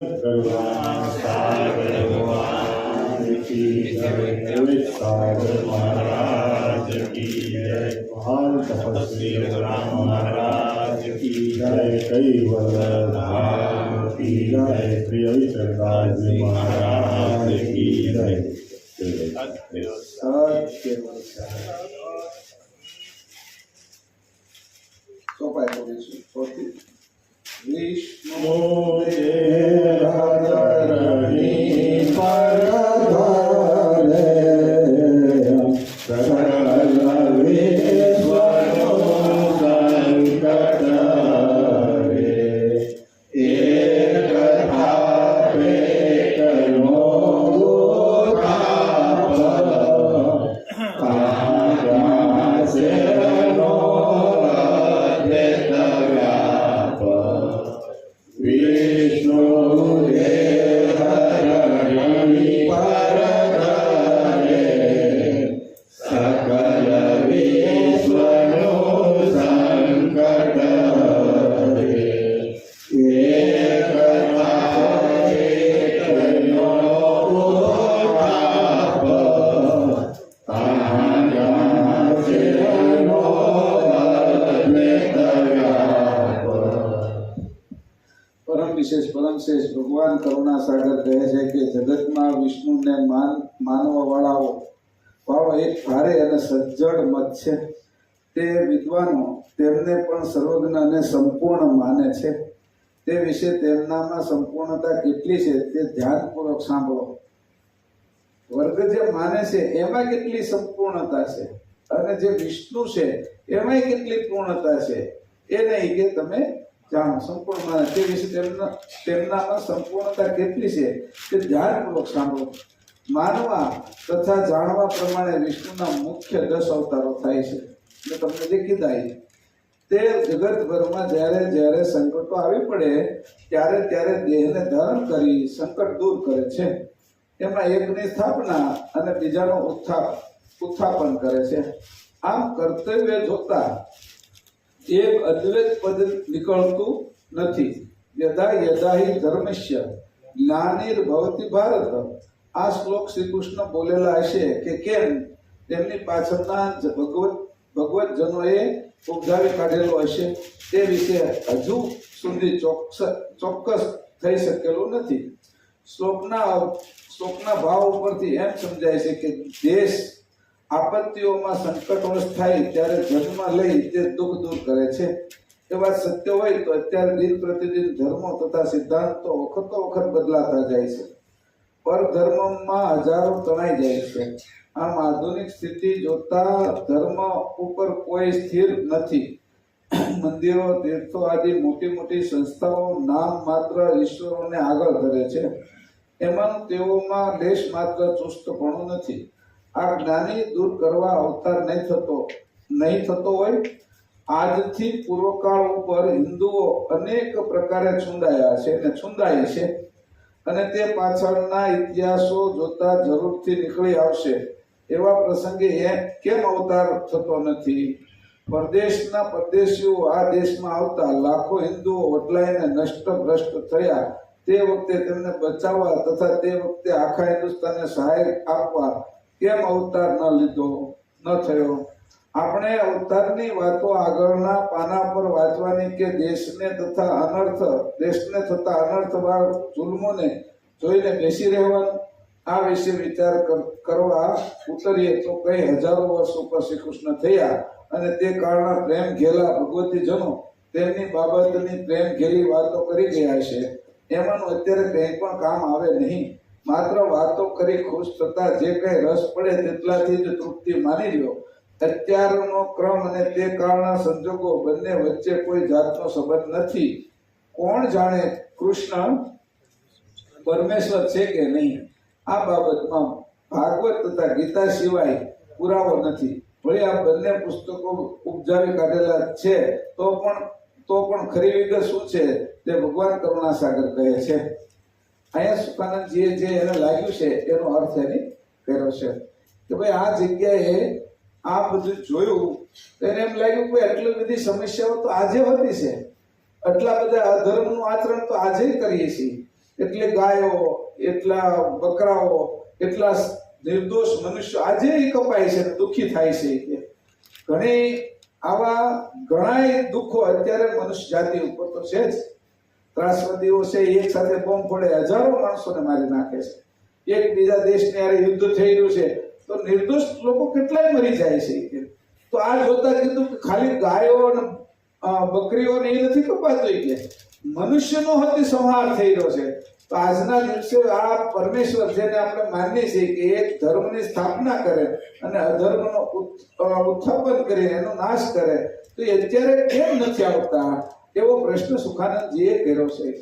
કરુણા સાગર ભગવાન કી જય, સાગર મહારાજ કી જય, મહાન તપસ્વી રામ મહારાજ કી જય, કૈવલ ધામ કી જય, પ્રિય વિચરદાસ મહારાજ કી જય. વિષ્ણુ પરમશ્રેષ્ઠ ભગવાન કરુણા સાગર કહે છે કે જગતમાં વિષ્ણુને માનવા વાળો એક ભારે અને સજ્જડ મત છે. તે વિદ્વાનો તેમને પણ સર્વજ્ઞ અને સંપૂર્ણ માને છે. તે વિશે તેમનામાં સંપૂર્ણતા કેટલી છે તે ધ્યાનપૂર્વક સાંભળો. વર્ગ જે માને છે એમાં કેટલી સંપૂર્ણતા છે અને જે વિષ્ણુ છે એમાં કેટલી પૂર્ણતા છે એ નહીં કે તમે જાણો. સંપૂર્ણ માને તે વિશે તેમનામાં સંપૂર્ણતા કેટલી છે તે ધ્યાનપૂર્વક સાંભળો. માનવા તથા જાણવા પ્રમાણે વિષ્ણુના મુખ્ય 10 અવતારો થાય છે. એટલે તમને જે કીધા તે જગતભરમાં જ્યારે સંકટો આવી પડે ત્યારે દેહને ધારણ કરી સંકટ દૂર કરે છે. એમાં એકની સ્થાપના અને બીજાનું ઉત્થાપન કરે છે. આમ કર્તવ્ય જોતા એક અદ્વૈત પદ નીકળતું નથી. યદા યદા હિ ધર્મસ્ય જ્ઞાનિર્ભવતિ ભારત. આ શ્લોક શ્રી કૃષ્ણ બોલેલા હશે કે કેમ તેમની પાછળના ભગવત જનોએ ઉપજાવી કાઢેલો હશે તે વિશે હજુ સુધી ચોક્કસ થઈ શકેલું નથી. શ્લોકના ભાવ ઉપરથી એમ સમજાય છે કે દેશ આપત્તિઓમાં સંકટવશ થાય ત્યારે જન્મ લઈ તે દુઃખ દૂર કરે છે. એ વાત સત્ય હોય તો અત્યારે દિન પ્રતિદિન ધર્મો તથા સિદ્ધાંતો વખતો વખત બદલાતા જાય છે. પરધર્મમાં હજારો તણાઈ જાય છે. આમ આધુનિક સ્થિતિ જોતા ધર્મ ઉપર કોઈ સ્થિર નથી. મંદિરો, તીર્થો આદિ મોટી સંસ્થાઓ નામ માત્ર ઈશ્વરોને આગળ ધરે છે. એમાં તેઓમાં લેશ માત્ર ચુસ્તપણું નથી. આ જ્ઞાની દૂર કરવા અવતાર નહીં થતો હોય. આજથી પૂર્વકાળ ઉપર હિન્દુઓ અનેક પ્રકારે છુંદાય છે અને તે પાછળના ઇતિહાસો જોતા જરૂરથી નીકળી આવશે. એવા પ્રસંગે કેમ અવતાર થતો નથી? પરદેશના પરદેશીઓ આ દેશમાં આવતા લાખો હિન્દુઓ વટલાઈને નષ્ટ થયા. તે વખતે તેમને બચાવવા તથા તે વખતે આખા હિન્દુસ્તાનને સહાય આપવા કેમ અવતાર ન થયો? આપણે અવતારની વાતો આગળના પાના પર વાંચવાની કે દેશને થતા અનર્થવાર જુલ્મોને જોઈને બેસી રહેવાનું? આ વિશે વિચાર કરવા ઉતરીએ તો કઈ હજારો વર્ષ ઉપર શ્રી કૃષ્ણ થયા અને તે કાળના પ્રેમ ઘેલા ભગવતીજનો તેમની બાબતની પ્રેમ ઘેલી વાતો કરી ગયા છે. એમાંનું અત્યારે કંઈ પણ કામ આવે નહીં. માત્ર વાતો કરી ખુશ થતા જે કઈ રસ પડે તેટલાથી જ તૃપ્તિ માની લ્યો. અત્યારનો ક્રમ અને તે કાળના સંજોગો બંને વચ્ચે કોઈ જાતનો સંબંધ નથી. કોણ જાણે કૃષ્ણ પરમેશ્વર છે કે નહીં? આ બાબતમાં ભાગવત તથા ગીતા સિવાય પુરાવો નથી. વળી આ બંને પુસ્તકો ઉપજાવી કાઢેલા છે તો પણ ખરી વિગત શું છે તે ભગવાન કરુણાસાગર કહે છે. અહીંયા સુકાનંદજીએ જે એને લાગ્યું છે એનો અર્થ એની કર્યો છે કે ભાઈ આ જગ્યાએ આ બધું જોયું એને એમ લાગ્યું કે આટલી બધી સમસ્યાઓ તો આજે હોતી છે, આટલા બધા અધર્મનું આચરણ તો આજે કરીએ છીએ, એટલી ગાયો, એટલા બકરાઓ, એટલા નિર્દોષ મનુષ્યો આજે કપાય છે, દુઃખી થાય છે કે ઘણી આવા ઘણાય દુઃખો અત્યારે મનુષ્ય જાતિ ઉપર તો છે જ. ત્રાસવાદીઓ છે એક સાથે બોમ્બ ફોડે, હજારો માણસોને મારી નાખે છે. એક બીજા દેશની હારે યુદ્ધ થઈ રહ્યું છે તો નિર્દોષ લોકો કેટલાય મરી જાય છે. તો આ જોતા કીધું કે ખાલી ગાયો અને બકરીઓ ને એ નથી કપાતું કે મનુષ્યનો હત્યા સંહાર થઈ રહ્યો છે. તો આજના દિવસે આ પરમેશ્વર જેને આપણે માનીએ છીએ કે એક ધર્મની સ્થાપના કરે અને અધર્મનો ઉત્થાપન કરી એનો નાશ કરે, તો એ અત્યારે કેમ નથી આવતા એવો પ્રશ્ન સુખાનંદજીએ કર્યો છે.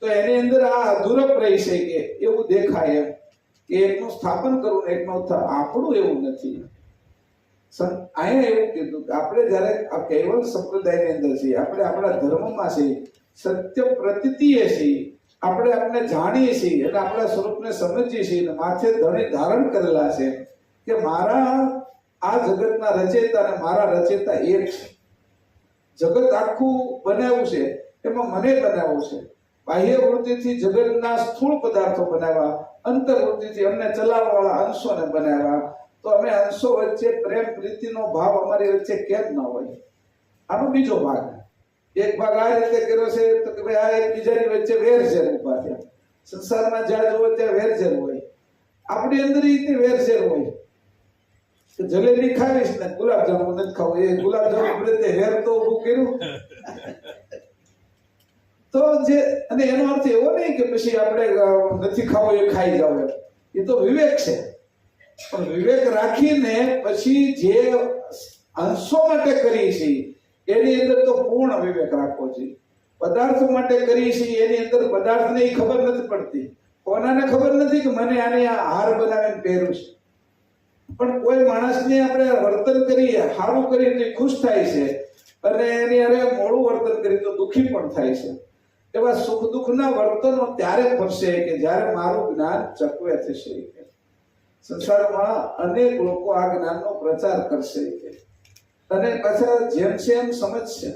તો એની અંદર આ અધૂરપ રહી છે કે એવું દેખાય એમ કે એકનું સ્થાપન કરવું ને એકનું આપણું એવું નથી. અહીંયા એવું કીધું કે આપણે જયારે આ કૈવલ સંપ્રદાયની અંદર છીએ, આપણે આપણા ધર્મમાં છીએ, સત્ય પ્રતીતિએ છીએ, આપણે જાણીએ છીએ અને આપણા સ્વરૂપને સમજીએ છીએ અને માથે ધણી ધારણ કરેલા છે કે મારા આ જગતના રચયિતા અને મારા રચયિતા એક છે. જગત આખું બનાવ્યું છે એમાં મને બનાવ્યું છે. બાહ્ય વૃત્તિથી જગતના સ્થૂળ પદાર્થો બનાવ્યા, અંતર્વૃત્તિથી અમને ચલાવવાવાળા અંશોને બનાવ્યા. તો અમે અંશો વચ્ચે પ્રેમ પ્રીતિનો ભાવ અમારી વચ્ચે કેમ ન હોય? આનો બીજો ભાગ, એક ભાગ આ રીતે કર્યો છે તો કે ભાઈ આ એકબીજાની વચ્ચે વેરઝેર ઉભા થયા. સંસારમાં જ્યાં જોવો ત્યાં વેરઝેર હોય, આપણી અંદર રીતે વેરઝેર હોય. જલેબી ખાવીશ ને ગુલાબજાંબુ નથી ખાવું, એ ગુલાબજાંબુ પ્રત્યે વેર તો ઉભું કર્યું. તો જે અને એનો અર્થ એવો નહીં કે પછી આપણે નથી ખાવું એ ખાઈ જાવ, એ તો વિવેક છે. પણ વિવેક રાખીને પછી જે અંશો માટે કરીએ છીએ એની અંદર તો પૂર્ણ વિવેક રાખવો જોઈએ. પદાર્થો માટે કરીએ છીએ એની અંદર પદાર્થને ખબર નથી પડતી. કોનાને ખબર નથી કે મને આને આ હાર બનાવીને પહેર્યું છે. પણ કોઈ માણસને આપણે વર્તન કરીએ, સારું કરીએ તો ખુશ થાય છે અને એની અરે મોડું વર્તન કરીએ તો દુઃખી પણ થાય છે. એવા સુખ દુઃખના વર્તનો ત્યારે ફરશે કે જ્યારે મારું જ્ઞાન ચકવે થશે. સંસારમાં અનેક લોકો આ જ્ઞાનનો પ્રચાર કરશે અને પાછા જેમ જેમ સમજશે,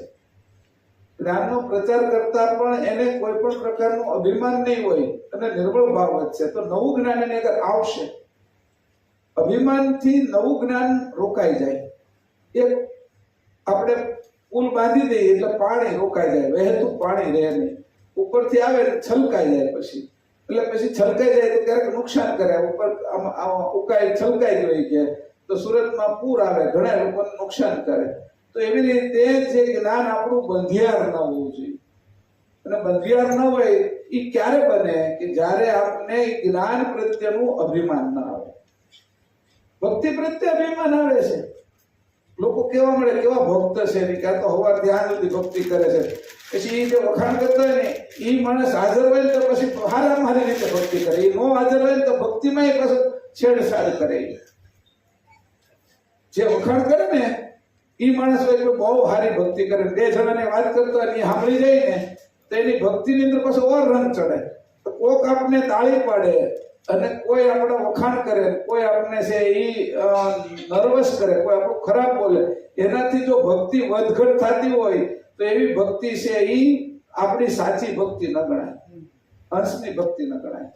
જ્ઞાનનો પ્રચાર કરતા પણ એને કોઈ પણ પ્રકારનું અભિમાન નહીં હોય અને નિર્બળ ભાવ વધશે. તો નવું જ્ઞાન એની આગળ આવશે. અભિમાનથી નવું જ્ઞાન રોકાઈ જાય. એક આપણે પુલ બાંધી દઈએ એટલે પાણી રોકાઈ જાય, વહેતું પાણી રહે નહીં. ઉપરથી આવે છલકાઈ જાય પછી, એટલે પછી છલકાઈ જાય તો ક્યારેક નુકસાન કરે. ઉપર ઉકાઈ છલકાઈ ગઈ કે તો સુરતમાં પૂર આવે, ઘણા લોકોને નુકસાન કરે. તો એવી રીતે જે જ્ઞાન આપણું બંધિયાર ન હોવું જોઈએ. અને બંધિયાર ન હોય એ ક્યારે બને કે જ્યારે આપણે જ્ઞાન પ્રત્યેનું અભિમાન ન આવે. ભક્તિ પ્રત્યે અભિમાન આવે છે. લોકો કેવા મળે, કેવા ભક્ત છે, ક્યાં તો હવાર ધ્યાન સુધી ભક્તિ કરે છે. પછી એ જે વખાણ કરતા હોય ને એ માણસ હાજર હોય ને તો પછી હારામારી રીતે ભક્તિ કરે. એ નો હાજર હોય ને તો ભક્તિમાં એ પાછું છેડછાડ કરે. જે વખાણ કરે ને એ માણસ હોય તો બહુ સારી ભક્તિ કરે. બે જણાને વાત કરતો હોય એ સાંભળી જાય ને તો એની ભક્તિની અંદર પાછો ઓર રંગ ચડે. તો કોક આપણે તાળી પાડે અને કોઈ આપણે વખાણ કરે, કોઈ આપણે છે એ નર્વસ કરે, કોઈ આપણું ખરાબ બોલે, એનાથી જો ભક્તિ વધઘટ થતી હોય તો એવી ભક્તિ છે એ આપણી સાચી ભક્તિ ન ગણાય, અંશની ભક્તિ ન ગણાય.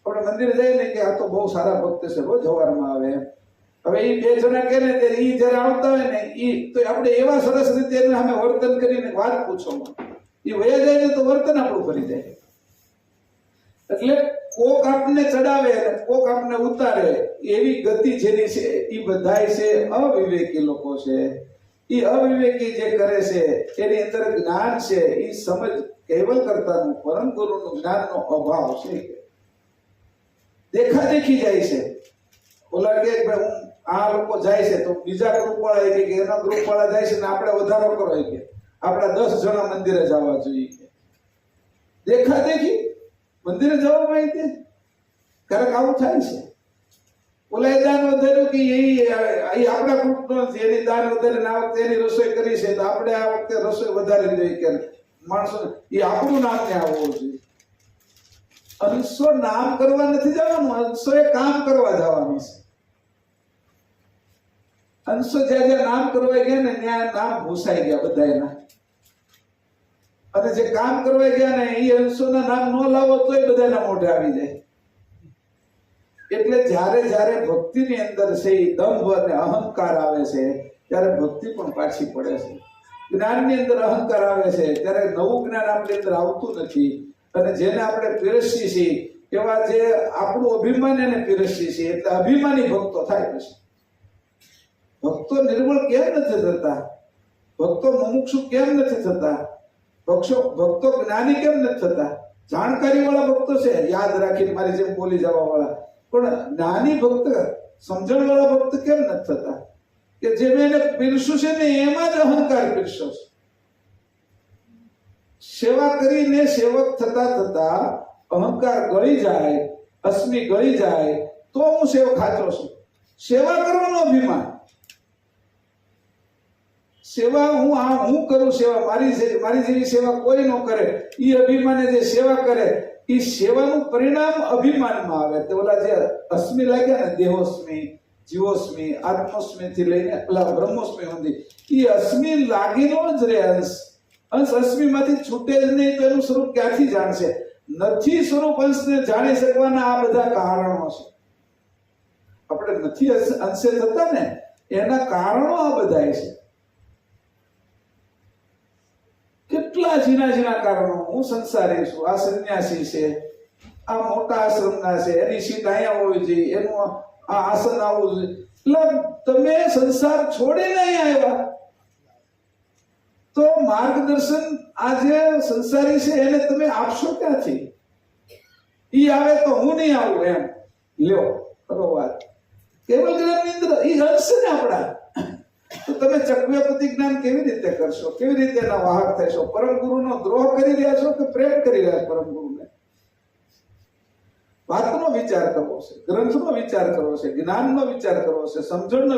આપણે મંદિરે જઈએ ને કે આ તો બહુ સારા ભક્ત છે, રોજ સવારમાં આવે. હવે એ બે જણા કે ને ત્યારે એ જયારે આવતા હોય ને એ તો આપણે એવા સરસ રીતે એને સામે વર્તન કરીને વાત પૂછવામાં એ વયા જાય ને તો વર્તન આપણું ફરી જાય. એટલે કોક આપને ચડાવે અને કોક આપને ઉતારે એવી ગતિ જેની છે એ બધાય છે અવિવેકી લોકો છે. એ અવિવેકી જે કરે છે એની અંદર જ્ઞાન છે એ સમજ કેવલ કરતાનું પરમ ગુરુનું જ્ઞાનનો અભાવ છે. દેખાદેખી જાય છે. ઓલા કે ભાઈ હું આ લોકો જાય છે તો બીજા ગ્રુપ વાળા કે એના ગ્રુપ વાળા જાય છે ને આપણે વધારો કરો કે આપણા 10 જણા મંદિરે જવા જોઈએ કે દેખાદેખી મંદિરે જવા માંગે. ક્યારેક આવું થાય છે. ઓલા દાન વધાર્યું કે એ આપણા ગ્રુપ નથી, એની દાન વધારીને આ વખતે એની રસોઈ કરી છે તો આપણે આ વખતે રસોઈ વધારી જોઈએ કે માણસો એ આપણું નામ ને આવવું જોઈએ. અંશો નામ કરવા નથી જવાનું, અંશો એ કામ કરવા જવાનું છે. અંશો જ્યાં જ્યાં નામ કરવા ગયા ને ત્યાં નામ ભૂસાઈ ગયા બધાના. અને જે કામ કરવા ગયા ને એ અંશોના નામ ન લાવો તોય બધાના મોઢે આવી જાય. એટલે જ્યારે જ્યારે ભક્તિની અંદર છે એ દંભ અને અહંકાર આવે છે ત્યારે ભક્તિ પણ પાછી પડે છે. જ્ઞાનની અંદર અહંકાર આવે છે ત્યારે નવું જ્ઞાન આપણી અંદર આવતું નથી. અને જેને આપણે પીરસીએ છીએ એવા જે આપણું અભિમાન એને પીરસીએ છીએ એટલે અભિમાની ભક્તો થાય. પછી ભક્તો નિર્મળ કેમ નથી થતા? ભક્તો મુમુક્ષુ કેમ નથી થતા? ભક્તો જ્ઞાની કેમ નથી થતા? જાણકારી વાળા ભક્તો છે, યાદ રાખીને મારી જેમ બોલી જવા વાળા, પણ જ્ઞાની ભક્ત, સમજણ વાળા ભક્ત કેમ નથી થતા? કે જે મેં એને પીરસ્યું છે ને એમાં જ અહંકાર પીરસ્યો છે. સેવા કરીને સેવક થતા થતા અહંકાર ગળી જાય, અસ્મિ ગળી જાય તો હું સેવક સાચો છું. સેવા કરવાનો અભિમાન, સેવા હું કરું, સેવા મારી જેવી સેવા કોઈ ન કરે, એ અભિમાને જે સેવા કરે એ સેવાનું પરિણામ અભિમાનમાં આવે. તો ઓલા જે અસ્મિ લાગ્યા ને, દેહોસ્મિ, જીવોસ્મિ, આત્મોસ્મિ થી લઈને બ્રહ્મોસ્મિ સુધી, એ અસ્મિ લાગીનો જ રે અંશ અસ્મિ માંથી છૂટે જ નહીં તો એનું સ્વરૂપ ક્યાંથી જાણશે? નથી સ્વરૂપ અંશને જાણી શકવાના આ બધા કારણો છે. આપણે નથી અંશે થતા ને એના કારણો આ બધા છે. કેટલા ઝીણા કારણો. હું સંસારી છું, આ સંન્યાસી છે, આ મોટા આશ્રમના છે, એની સીટ અહીંયા હોવી જોઈએ, એનું આ આસન આવવું જોઈએ. એટલે તમે સંસાર છોડીને અહીંયા આવ્યા તો માર્ગદર્શન આ જે સંસારી છે એને તમે આપશો ક્યાંથી? ઈ આવે તો હું નહીં આવું એમ લ્યો કરો વાત. કેવલ જ્ઞાનની અંદર ઈ અંશ ને આપણા. તો તમે ચક્રવર્તી જ્ઞાન કેવી રીતે કરશો? કેવી રીતે એના વાહક થશો? પરમ ગુરુનો દ્રોહ કરી રહ્યા છો કે પ્રેમ કરી રહ્યા છો પરમ ગુરુને? વાતનો વિચાર કરવો છે, ગ્રંથનો વિચાર કરવો છે, જ્ઞાનનો વિચાર કરવો છે, સમજણનો.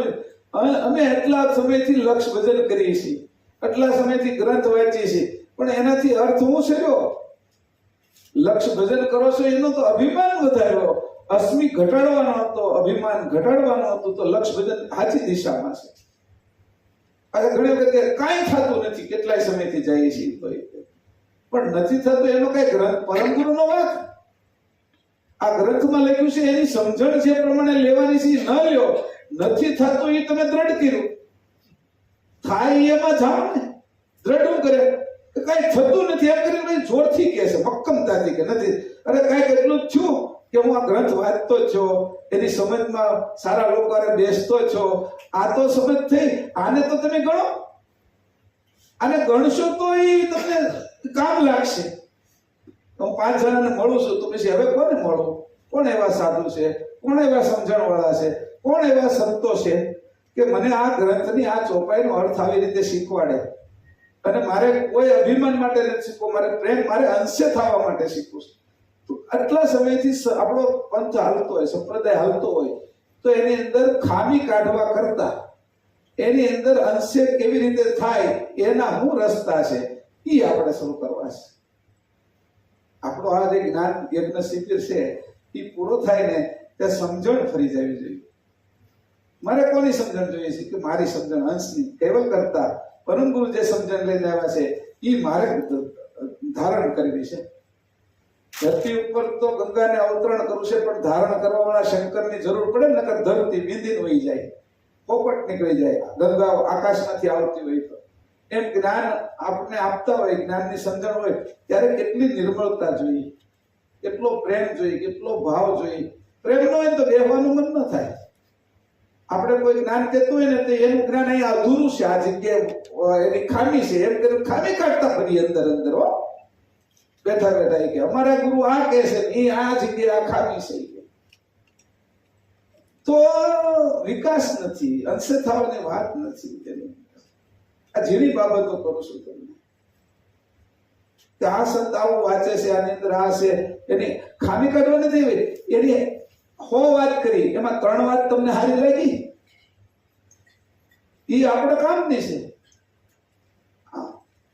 અમે એટલા સમયથી લક્ષ ભજન કરીએ છીએ, એટલા સમયથી ગ્રંથ વાંચીએ છીએ, પણ એનાથી અર્થ હું છે? લક્ષ ભજન કરો છો એનો તો અભિમાન વધાર્યો, અસ્મિ ઘટાડવાનો હતો, અભિમાન ઘટાડવાનો હતું, તો લક્ષ ભજન સાચી દિશામાં છે. આજે ઘણી વખત કાંઈ થતું નથી, કેટલાય સમયથી જઈએ છીએ તો પણ નથી થતું એનો કઈ ગ્રંથ પરમ ગુરુનો વાત. આ ગ્રંથમાં લખ્યું છે એની સમજણ જે પ્રમાણે લેવાની છે ન લ્યો, નથી થતું એ તમે દ્રઢ કર્યું. થાય એમાં જાઓ ને, દ્રઢ કરે કઈ થતું નથી એમ કરીને જોરથી કહે છે, મક્કમતાથી કે નથી. અરે કઈક એટલું જ થયું કે હું આ ગ્રંથ વાંચતો છો, એની સમજમાં સારા લોકો બેસતો છો, આ તો સમજ થઈ, આને તો તમે ગણો, આને ગણશો તો એ તમને કામ લાગશે. હું 5 જણાને મળું છું તો પછી હવે કોને મળું? કોણ એવા સાધુ છે, કોણ એવા સમજણ વાળા છે, કોણ એવા સંતો છે કે મને આ ગ્રંથની આ ચોપાઈનો અર્થ આવી રીતે શીખવાડે? અને મારે કોઈ અભિમાન માટે નથી શીખવું, મારે પ્રેમ, મારે અંશે થવા માટે શીખવું. આટલા સમયથી આપણો પંથ હાલતો હોય, સંપ્રદાય હાલતો હોય, તો એની અંદર ખામી કાઢવા કરતા એની અંદર અંશે કેવી રીતે થાય એના શું રસ્તા છે એ આપણે શરૂ કરવા છે. આપણો આ જે જ્ઞાન યજ્ઞ શિબિર છે એ પૂરો થાય ને ત્યાં સમજણ ફરી જવી જોઈએ. મારે કોની સમજણ જોઈએ છે? કે મારી સમજણ અંશની, કેવલ કરતા પરમ ગુરુ જે સમજણ લઈને આવ્યા છે એ મારે ધારણ કરવી છે. ધરતી ઉપર તો ગંગાને અવતરણ કરવું છે, પણ ધારણ કરવા વાળા શંકરની જરૂર પડે ને, નકર ધરતી બીંદીને વહી જાય, પોપટ નીકળી જાય, ગંગા આકાશમાંથી આવતી હોય. તો એમ જ્ઞાન આપણે આપતા હોય, જ્ઞાનની સમજણ હોય ત્યારે કેટલી નિર્મળતા જોઈએ, કેટલો પ્રેમ જોઈએ, કેટલો ભાવ જોઈએ. પ્રેમ ન હોય તો બેહવાનું મન ન થાય. આપણે કોઈ જ્ઞાન કહેતું હોય ને તો એનું જ્ઞાન અહીંયા અધૂરું છે, આ જગ્યાએ એની ખામી છે એમ કરીને ખામી કાઢતા ફરી અંદર અંદર હો બેઠા કે અમારા ગુરુ આ કહે છે, એ આ જગ્યાએ આ ખામી છે, તો વિકાસ નથી, અંશે થવાની વાત નથી. આ જેવી બાબતો કરું છું તમને કે આ સંત આવું વાંચે છે, આની અંદર આ છે, એની ખામી કાઢવા નથી, એની 100 વાત કરી, એમાં 3 વાત તમને સારી લાગી, એ આપણા કામની છે.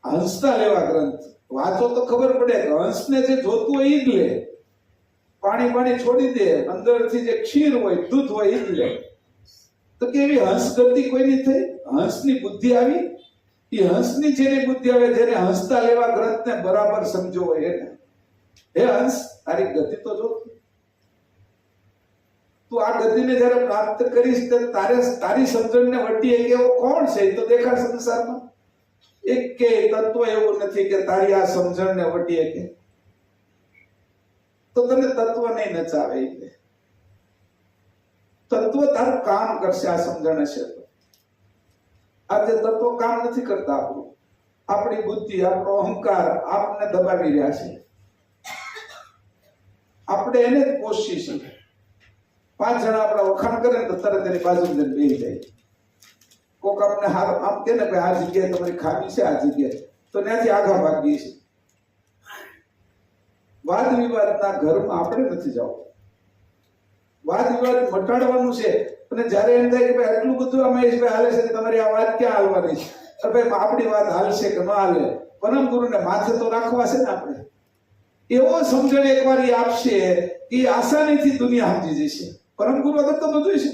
હંસતા લેવા ગ્રંથ વાંચો તો ખબર પડે કે હંસને જે જોતું હોય એ જ લે, પાણી છોડી દે, અંદરથી જે ક્ષીર હોય, દૂધ હોય એ જ લે. તો કેવી હંસ ગતિ કોઈની થઈ? હંસની બુદ્ધિ આવી, એ હંસની જેની બુદ્ધિ આવે, જેને હંસતા લેવા ગ્રંથને બરાબર સમજો હોય એને, હે હંસ તારી ગતિ તો જો, તું આ ગતિને જયારે પ્રાપ્ત કરીશ તો તારી સમજણને વટી એક એવો કોણ છે એ તો દેખાડ સંસારમાં. એક કે તત્વ એવું નથી કે તારી આ સમજણને વટી કે, તો તને તત્વ નહીં નચાવે. એટલે તત્વ તારું કામ કરશે આ સમજણ હશે તો. આજે તત્વ કામ નથી કરતા. આપણી બુદ્ધિ, આપણો અહંકાર આપણને દબાવી રહ્યા છે. આપણે એને જ પોષીએ છીએ. 5 જણા આપણા વખાણ કરે તો તરત એની બાજુમાં જઈને બેસી જાય. કોક આપણે આમ કે ને ભાઈ આ જગ્યાએ તમારી ખામી છે, આ જગ્યાએ, તો ત્યાંથી આગા ભાગીએ છીએ. વાદ વિવાદના ઘરમાં આપણે નથી જવું. વાદ વિવાદ મટાડવાનું છે. અને જયારે એમ થાય કે ભાઈ આટલું બધું મહેશભાઈ હાલે છે, તમારી આ વાત ક્યાં હાલવાની છે, ભાઈ આપણી વાત હાલશે કે ન હાલે, પરમ ગુરુને માથે તો રાખવા છે ને આપણે. એવો સમજણ એકવાર એ આપશે, એ આસાનીથી દુનિયા સમજી જશે. પરમ ગુરુ વગર તો બધું છે.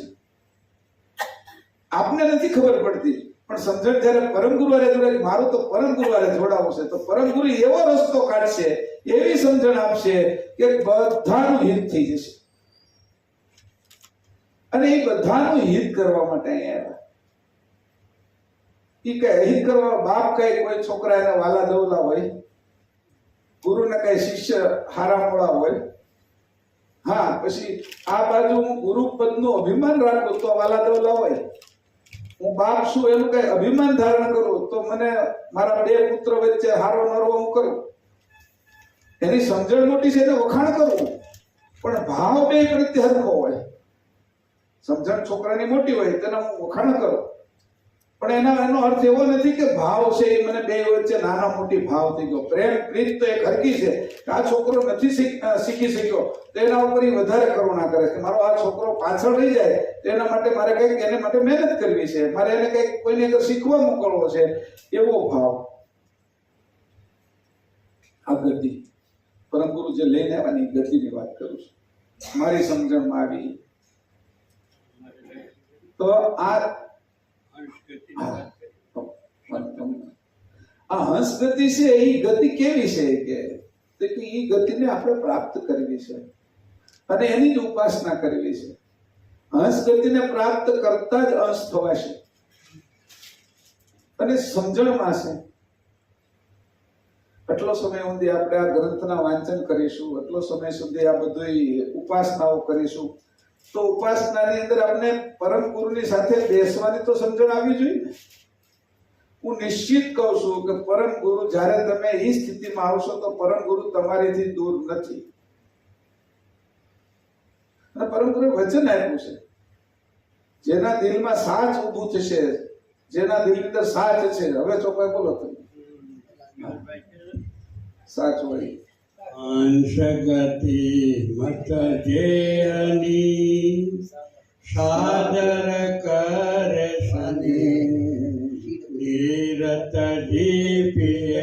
આપને નથી ખબર પડતી, પણ સમજણ જયારે પરમ ગુરુ વારે જોડાય, મારું તો પરમ ગુરુ વારે જોડાવું છે, તો પરમ ગુરુ એવો રસ્તો કાઢશે, એવી સમજણ આપશે કે બધાનું હિત થઈ જશે. અને એ બધાનું હિત કરવા માટે અહીંયા આવ્યા. એ કઈ હિત કરવા બાપ કઈ કોઈ છોકરા એના વાલા દવલા હોય, ગુરુને કઈ શિષ્ય હારા મોળા હોય. હા, પછી આ બાજુ હું ગુરુ પદનું અભિમાન રાખું તો વાલા દવલા હોય. હું બાપ છું એનું કઈ અભિમાન ધારણ કરું તો મને મારા 2 પુત્ર વચ્ચે હારો નરવો હું કરું. એની સમજણ મોટી છે એટલે વખાણ કરું, પણ ભાવ 2 પ્રત્યે હરખો હોય. સમજણ છોકરાની મોટી હોય તેના હું વખાણ કરું, પણ એનો અર્થ એવો નથી કે ભાવ છે એ મને 2 વચ્ચે નાના મોટી ભાવ થઈ ગયો. પ્રેમ પ્રીત તો એક હરકી છે. આ છોકરો નથી શીખી શક્યો તો એના ઉપર વધારે કરુણા કરે કે મારો આ છોકરો પાછળ રહી જાય તો એના માટે મારે કંઈક એને માટે મહેનત કરવી છે, મારે એને કંઈક કોઈને આગળ શીખવા મોકલવો છે, એવો ભાવ. આ ગતિ પરમ ગુરુ જે લઈને આવ્યા ને એ ગતિની વાત કરું છું, મારી સમજણમાં આવી. તો આ હંસ ગતિ છે, એ ગતિ કેવી છે કે એ ગતિને આપણે પ્રાપ્ત કરવી છે અને એની જ ઉપાસના કરવી છે. હંસ ગતિને પ્રાપ્ત કરતા જ અંશ થવાશે અને સમજણમાં છે. એટલો સમય સુધી આપણે આ ગ્રંથના વાંચન કરીશું, એટલો સમય સુધી આ બધી ઉપાસનાઓ કરીશું, તો ઉપાસનાની અંદર આપણે પરમ ગુરુની સાથે બેસવાની તો સમજણ આવવી જોઈએ ને. હું નિશ્ચિત કહું છું કે પરમ ગુરુ જ્યારે તમે એ સ્થિતિમાં આવશો તો પરમ ગુરુ તમારીથી દૂર નથી. અને પરમ ગુરુએ વચન આપ્યું છે, જેના દિલમાં સાચ ઊભું થશે, જેના દિલની અંદર સાચ છે. હવે ચોપાઈ બોલો તમે સાચ હોય. અંશગતિ મત જેની સાદર કરે સને નીરત દીપી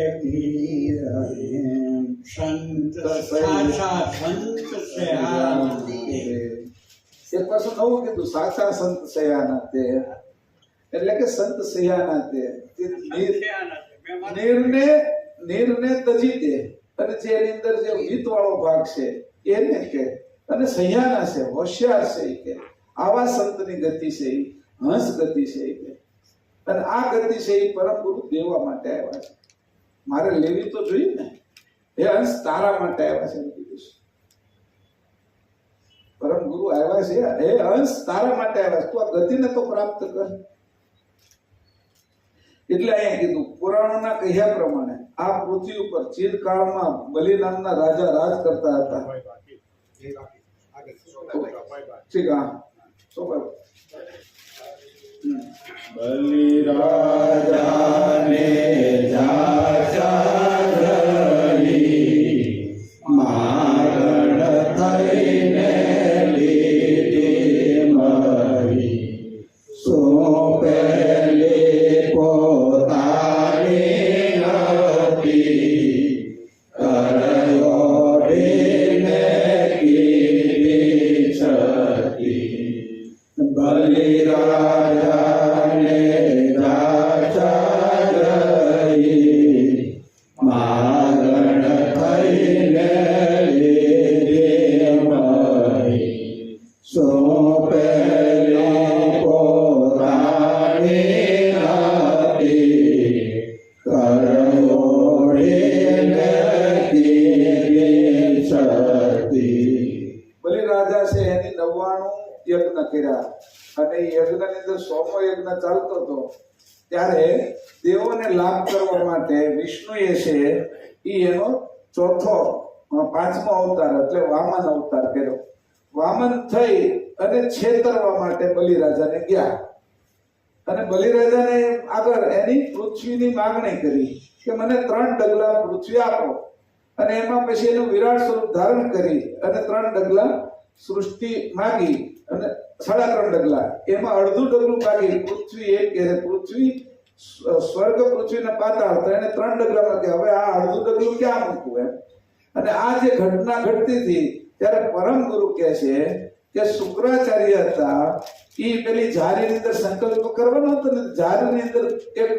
સંત સાચા સંત એક પાછું નવું કીધું, સાચા સંત સયાના તે, એટલે કે સંત સયાના તે નીરને તજી દે, અને જે એની અંદર જે હિત વાળો ભાગ છે એને કે, અને સહ્યાના છે, હોશિયાર છે કે આવા સંતની ગતિ છે, હંસ ગતિ છે કે. અને આ ગતિ છે એ પરમ ગુરુ દેવા માટે આવ્યા છે. મારે લેવી તો જોઈએ ને. એ હંસ તારા માટે આવ્યા છે કીધું છે. પરમ ગુરુ આવ્યા છે, એ હંસ તારા માટે આવ્યા છે. તું આ ગતિને તો પ્રાપ્ત કર. એટલે અહીંયા કીધું, પુરાણોના કહ્યા પ્રમાણે આ પૃથ્વી ઉપર ચિરકાળમાં બલિ નામના રાજા રાજ કરતા હતા. ઠીક, હા, શું કહ્યું? બલિ રાજાને મારણ થઈને લીધી મરી સોંપેલી પોતાની હતી કરયોડીને કીધી છતી. બલિ રાજાને રાજા સોમો યજ્ઞ ચાલતો હતો ત્યારે દેવોને લાભ કરવા માટે વિષ્ણુએ છે એનો ચોથો પાંચમો અવતાર એટલે વામન અવતાર કર્યો. વામન થઈ અને છેતરવા માટે બલિરાજાને ગયા અને બલિરાજાને આગળ એની પૃથ્વીની માંગણી કરી કે મને 3 ડગલા પૃથ્વી આપો, અને એમાં પછી એનું વિરાટ સ્વરૂપ ધારણ કરી અને 3 ડગલા સૃષ્ટિ માગી અને 3.5 ડગલા એમાં અડધું ડગલું માગી પૃથ્વી એક કે પૃથ્વી સ્વર્ગ પૃથ્વી ને પાતાળ, તો એને 3 ડગલામાં કે હવે આ અડધું ડગલું ક્યાં મૂકવું એમ. અને આ જે ઘટના ઘટતી હતી ત્યારે પરમ ગુરુ કહે છે કે શુક્રાચાર્ય હતા એ પેલી ઝારીની અંદર સંકલ્પ કરવાનો હતો ને, ઝારીની અંદર એક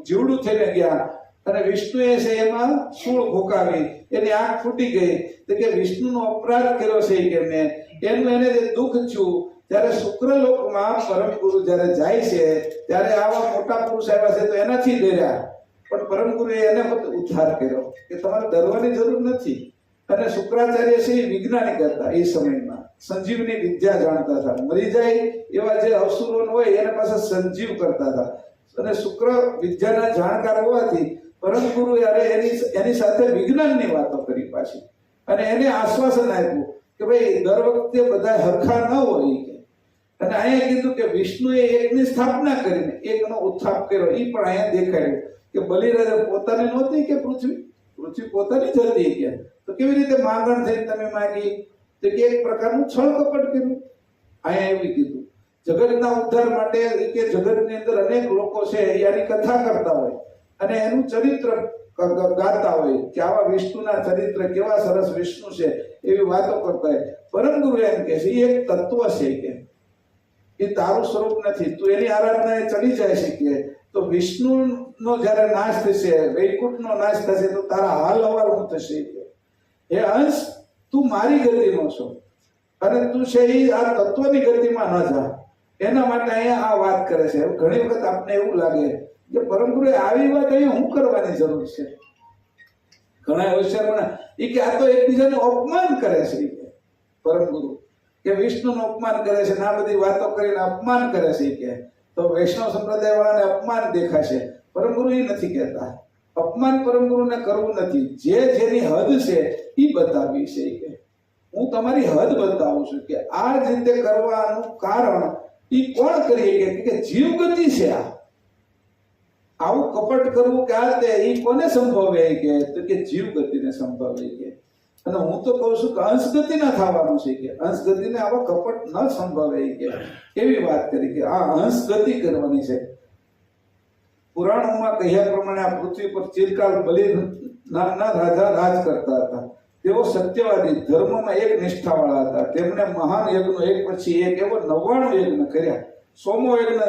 જીવડું થઈને ગયા અને વિષ્ણુએ છે એમાં સૂળ ભોકાવી, એની આંખ ફૂટી ગઈ. તો કે વિષ્ણુનો અપરાધ કર્યો છે કે મેં, એનું એને જે દુઃખ થયું ત્યારે શુક્રલોકમાં પરમ ગુરુ જ્યારે જાય છે ત્યારે આવા મોટા પુરુષ આવ્યા છે તો એનાથી ડર્યા, પણ પરમ ગુરુએ એને ઉદ્ધાર કર્યો કે તમારે ડરવાની જરૂર નથી. અને શુક્રાચાર્ય છે એ વૈજ્ઞાનિક હતા, એ સમયમાં સંજીવની વિદ્યા જાણતા હતા, મરી જાય એવા જે અસુરો હોય એને પાસે સંજીવ કરતા હતા. અને શુક્ર વિદ્યાના જાણકાર હોવાથી પરમ ગુરુ એની સાથે વિજ્ઞાનની વાતો કરી પાછી, અને એને આશ્વાસન આપ્યું કે ભાઈ દર વખતે બધા હરખા ન હોય કે. અને અહીંયા કીધું કે વિષ્ણુએ એકની સ્થાપના કરીને એકનો ઉત્થાપ કર્યો, એ પણ અહીંયા દેખાડ્યું કે બલિરાજા પોતાની નહોતી કે પૃથ્વી પોતાની જ હતી કે, તો કેવી રીતે માંગણ થઈને તમે માગી? તો કે એક પ્રકારનું છળ કપટ કર્યું. અહીંયા એવું કીધું જગતના ઉદ્ધાર માટે કે જગતની અંદર અનેક લોકો છે એની કથા કરતા હોય અને એનું ચરિત્ર ગાતા હોય કે આવા વિષ્ણુના ચરિત્ર કેવા સરસ વિષ્ણુ છે એવી વાતો કરતા હોય. પરમ ગુરુ એમ કે છે એ એક તત્વ છે કે એ તારું સ્વરૂપ નથી, તું એની આરાધનાએ ચડી જાય છે કે તો વિષ્ણુનો જ્યારે નાશ થશે, વૈકુંઠનો નાશ થશે તો તારા હાલ હવાલ શું થશે? એ અંશ તું મારી ગતિનો છો અને તું છે એ આ તત્વની ગતિમાં ન જા. એના માટે અહીંયા આ વાત કરે છે. ઘણી વખત આપને એવું લાગે કે પરમ ગુરુએ આવી વાત અહીંયા શું કરવાની જરૂર છે? ઘણા હોશિયાર એ કે આ તો એકબીજાને અપમાન કરે છે કે પરમ ગુરુ કે વિષ્ણુનું અપમાન કરે છે, આ બધી વાતો કરીને અપમાન કરે છે કે તો વૈષ્ણવ સંપ્રદાય વાળાને અપમાન દેખાશે. પરમ ગુરુ એ નથી કહેતા, અપમાન પરમ ગુરુને કરવું નથી, જેની હદ છે એ બતાવી છે કે હું તમારી હદ બતાવું છું કે આ જ રીતે કરવાનું કારણ એ કોણ કરીએ કે જીવ ગતિ છે. આવું કપટ કરવું કે આ તે એ કોને સંભવે કે તો કે જીવ ગતિને સંભવે કે. અને હું તો કહું છું કે અંશ ગતિના થવાનું છે કે અંશ ગતિને આવા કપટ ન સંભવે કે એવી વાત કરી કે આ અંશ ગતિ કરવાની છે. પુરાણોમાં કહ્યા પ્રમાણે આ પૃથ્વી પર ચિરકાલ બલિ નામના રાજા રાજ કરતા હતા. તેઓ સત્યવાદી, ધર્મમાં એક નિષ્ઠાવાળા હતા. તેમણે મહાન યજ્ઞ એક પછી એક એવો 99 યજ્ઞ કર્યા. સોમો યજ્ઞ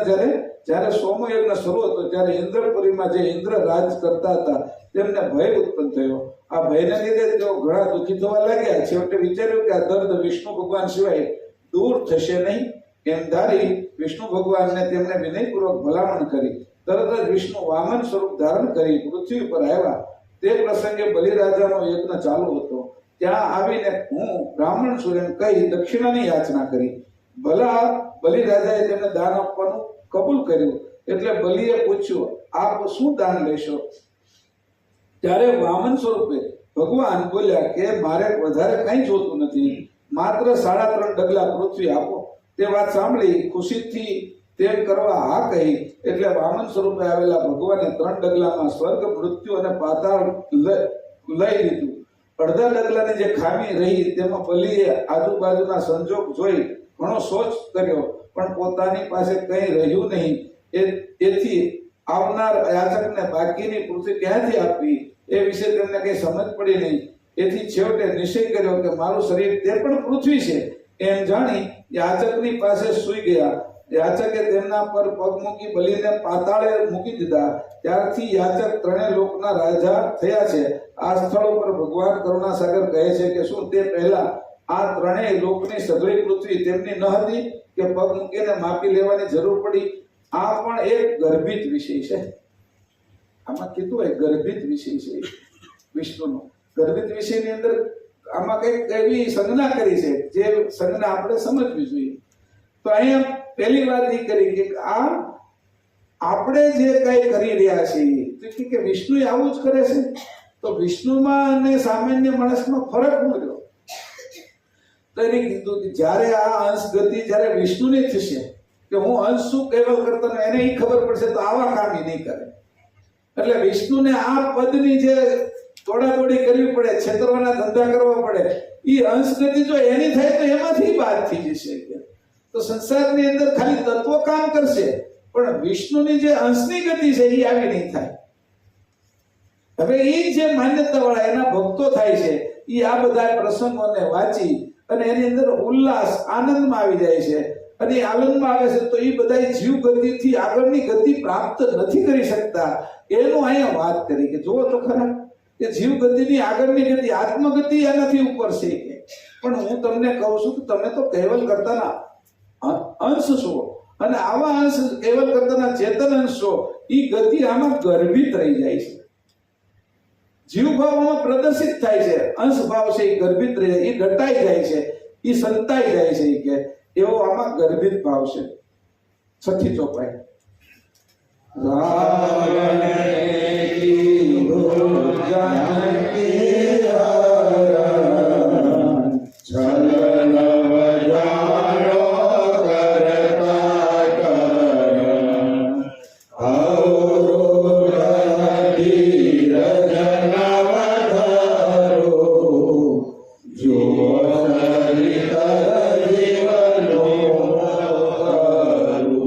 જ્યારે સોમો યજ્ઞ શરૂ હતો ત્યારે ઇન્દ્રપુરીમાં જે ઇન્દ્ર રાજ કરતા હતા તેમને ભય ઉત્પન્ન થયો. આ ભયને લીધે તેઓ ઘણા દુઃખી થવા લાગ્યા. છેવટે વિચાર્યું કે આ દર્દ વિષ્ણુ ભગવાન સિવાય દૂર થશે નહીં એમ ધારી વિષ્ણુ ભગવાનને તેમને વિનયપૂર્વક ભલામણ કરી. તરત જ વિષ્ણુ વામન સ્વરૂપ ધારણ કરી પૃથ્વી પર આવ્યા. તે પ્રસંગે બલિરાજાનો યજ્ઞ ચાલુ હતો. ત્યાં આવીને હું બ્રાહ્મણ છું એમ કહી દક્ષિણાની યાચના કરી. ભલા બલિરાજાએ તેમને દાન આપવાનું કબૂલ કર્યું. એટલે બલિએ પૂછ્યું આપ શું દાન લેશો? ત્યારે વામન સ્વરૂપે ભગવાન બોલ્યા કે મારે વધારે કંઈ જોતું નથી, માત્ર 3.5 ડગલા પૃથ્વી આપો. તે વાત સાંભળી ખુશીથી તેમ કરવા હા કહી. એટલે વામન સ્વરૂપે આવેલા ભગવાને 3 ડગલામાં સ્વર્ગ, મૃત્યુ અને પાતાળ લઈ લીધું. અડધા ડગલાની જે ખામી રહી તેમાં બલિએ આજુબાજુના સંજોગ જોઈ ઘણો સોચ કર્યો, પણ પોતાની પાસે કંઈ રહ્યું નહીં. એથી આવનાર યાચકને બાકીની પૃથ્વી ક્યાંથી આપવી એ વિશે તેમને કંઈ સમજ પડી નહીં. એથી છેવટે નિશ્ચય કર્યો કે મારું શરીર તે પણ પૃથ્વી છે એમ જાણી યાચકની પાસે સૂઈ ગયા. યાચકે તેમના પર પગ મૂકી બલિને પાતાળે મૂકી દીધા. ત્યારથી યાચક 3 લોકના રાજા થયા છે. આ સ્થળ ઉપર ભગવાન કરુણાસાગર કહે છે કે શું તે પહેલા આ 3 લોકની સઘળી પૃથ્વી તેમની ન હતી કે પગ મૂકીને માપી લેવાની જરૂર પડી? આ પણ એક ગર્ભિત વિષય છે. આમાં કીધું હોય ગર્ભિત વિષય છે વિષ્ણુનો. ગર્ભિત વિષયની અંદર આમાં કંઈક એવી સંજ્ઞા કરી છે જે સંજ્ઞા આપણે સમજવી જોઈએ. તો અહીંયા પહેલી વાત એ કરી કે આ આપણે જે કઈ કરી રહ્યા છીએ તો કે વિષ્ણુ આવું જ કરે છે, તો વિષ્ણુમાં અને સામાન્ય માણસમાં ફરક મળ્યો. તો એને કીધું કે જ્યારે આ અંશ ગતિ જ્યારે વિષ્ણુની થશે કે હું અંશ શું કેવલ કરતો એને એ ખબર પડશે તો આવા કામ એ નહીં કરે. એટલે વિષ્ણુને આ પદની જે તોડાતોડી કરવી પડે, છેતરવાના ધંધા કરવા પડે, એ અંશ ગતિ જો એની થાય તો એમાંથી બાદ થઈ જશે. તો સંસારની અંદર ખાલી તત્વો કામ કરશે પણ વિષ્ણુની જે અંશની ગતિ છે એ આવી નહીં થાય. હવે એ જે માન્યતા વાળા એના ભક્તો થાય છે એ આ બધા પ્રસંગોને વાંચી અને એની અંદર ઉલ્લાસ આનંદમાં આવી જાય છે. અને આનંદમાં આવે છે તો એ બધા જીવ ગતિથી આગળની ગતિ પ્રાપ્ત નથી કરી શકતા. એનું અહીંયા વાત કરી કે જુઓ તો ખરા કે જીવ ગતિની આગળની ગતિ આત્મગતિ એનાથી ઉપર છે કે. પણ હું તમને કહું છું કે તમે તો કેવલ કરતાના અંશ છો અને આવા અંશ કેવલ કરતાના ચેતન અંશ છો. એ ગતિ આમાં ગર્ભિત રહી જાય છે, જીવ ભાવમાં પ્રદર્શિત થાય છે. અંશ ભાવ છે એ ગર્ભિત રહે, એ ઘટાઈ જાય છે, એ સંતાઈ જાય છે કે એવો આમાં ગર્ભિત ભાવ છે. છઠ્ઠી ચોપાઈ રાવણે કીધું જાનકી હરણ છલ નવ જાણો કરતા કરણ અવરોધ ધીરજ નવધરો જુઓ સરિતર જીવનો કરું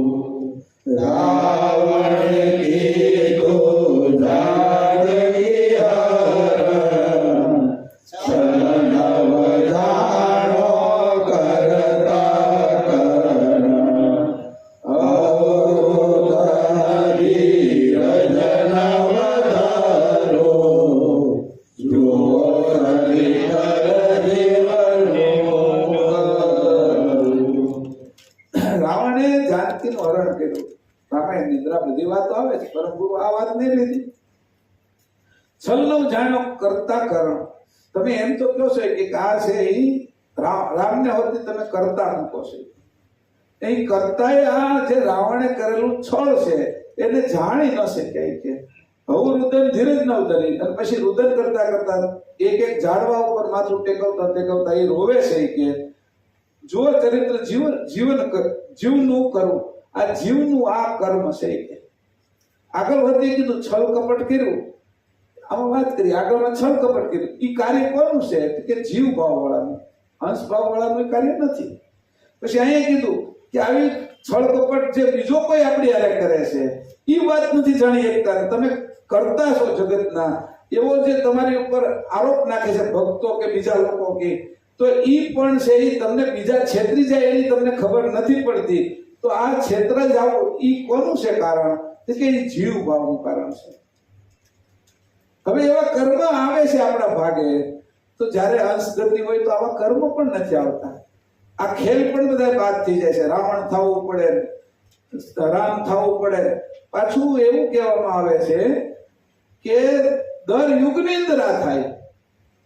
રાવણ કીધું જાનકી હરણ છલ નવ જાણો કરતા કરણ અવરોધ ધીરજ નવધરો જુઓ સરિતર જીવનો કરું. રાવણે જાનકીનું હરણ કર્યું. રામાયણ નિદ્રા બધી વાતો આવે છે, પરંતુ આ વાત નહીં લીધી. છલનો જાણો કરતા કરણ. તમે એમ તો કહો છો કે આ છે એ રામને હોતી તમે કરતા મૂકો છો. એ કરતાએ આ જે રાવણે કરેલું છળ છે એને જાણી ન શક્યા કે હવે રુદન ધીરજ ન ઉતરી. અને પછી રુદન કરતા કરતા એક એક ઝાડવા ઉપર માથું ટેકવતા ટેકવતા એ રોવે છે કે જો ચરિત્ર જીવનું કરવું, આ જીવનું આ કર્મ છે કે. આગળ વધી કીધું છલ કપટ કર્યું, આમાં વાત કરી આગળમાં છલ કપટ કર્યું. એ કાર્ય કોનું છે કે જીવ ભાવ વાળાનું, અંશ ભાવ વાળાનું કાર્ય નથી. પછી અહીંયા કીધું કે આવી છળ કપટ જે બીજો કોઈ આપણી હારે કરે છે એ વાત નથી જાણી શકતા. તમે કરતા છો જગતના એવો જે તમારી ઉપર આરોપ નાખે છે ભક્તો કે બીજા લોકો કે, તો ઈ પણ છે એ તમને બીજા છેતરી જાય એની તમને ખબર નથી પડતી. તો આ ક્ષેત્ર જ આવું ઈ કોનું છે કારણ કે એ જીવ ભાવનું કારણ છે. હવે એવા કર્મ આવે છે આપણા ભાગે, તો જ્યારે અંશ ગતિ હોય તો આવા કર્મ પણ નથી આવતા. આ ખેલ પણ બધા બાદ થઈ જાય છે. રાવણ થવું પડે, રામ થવું પડે. પાછું એવું કહેવામાં આવે છે કે દર યુગની અંદર આ થાય.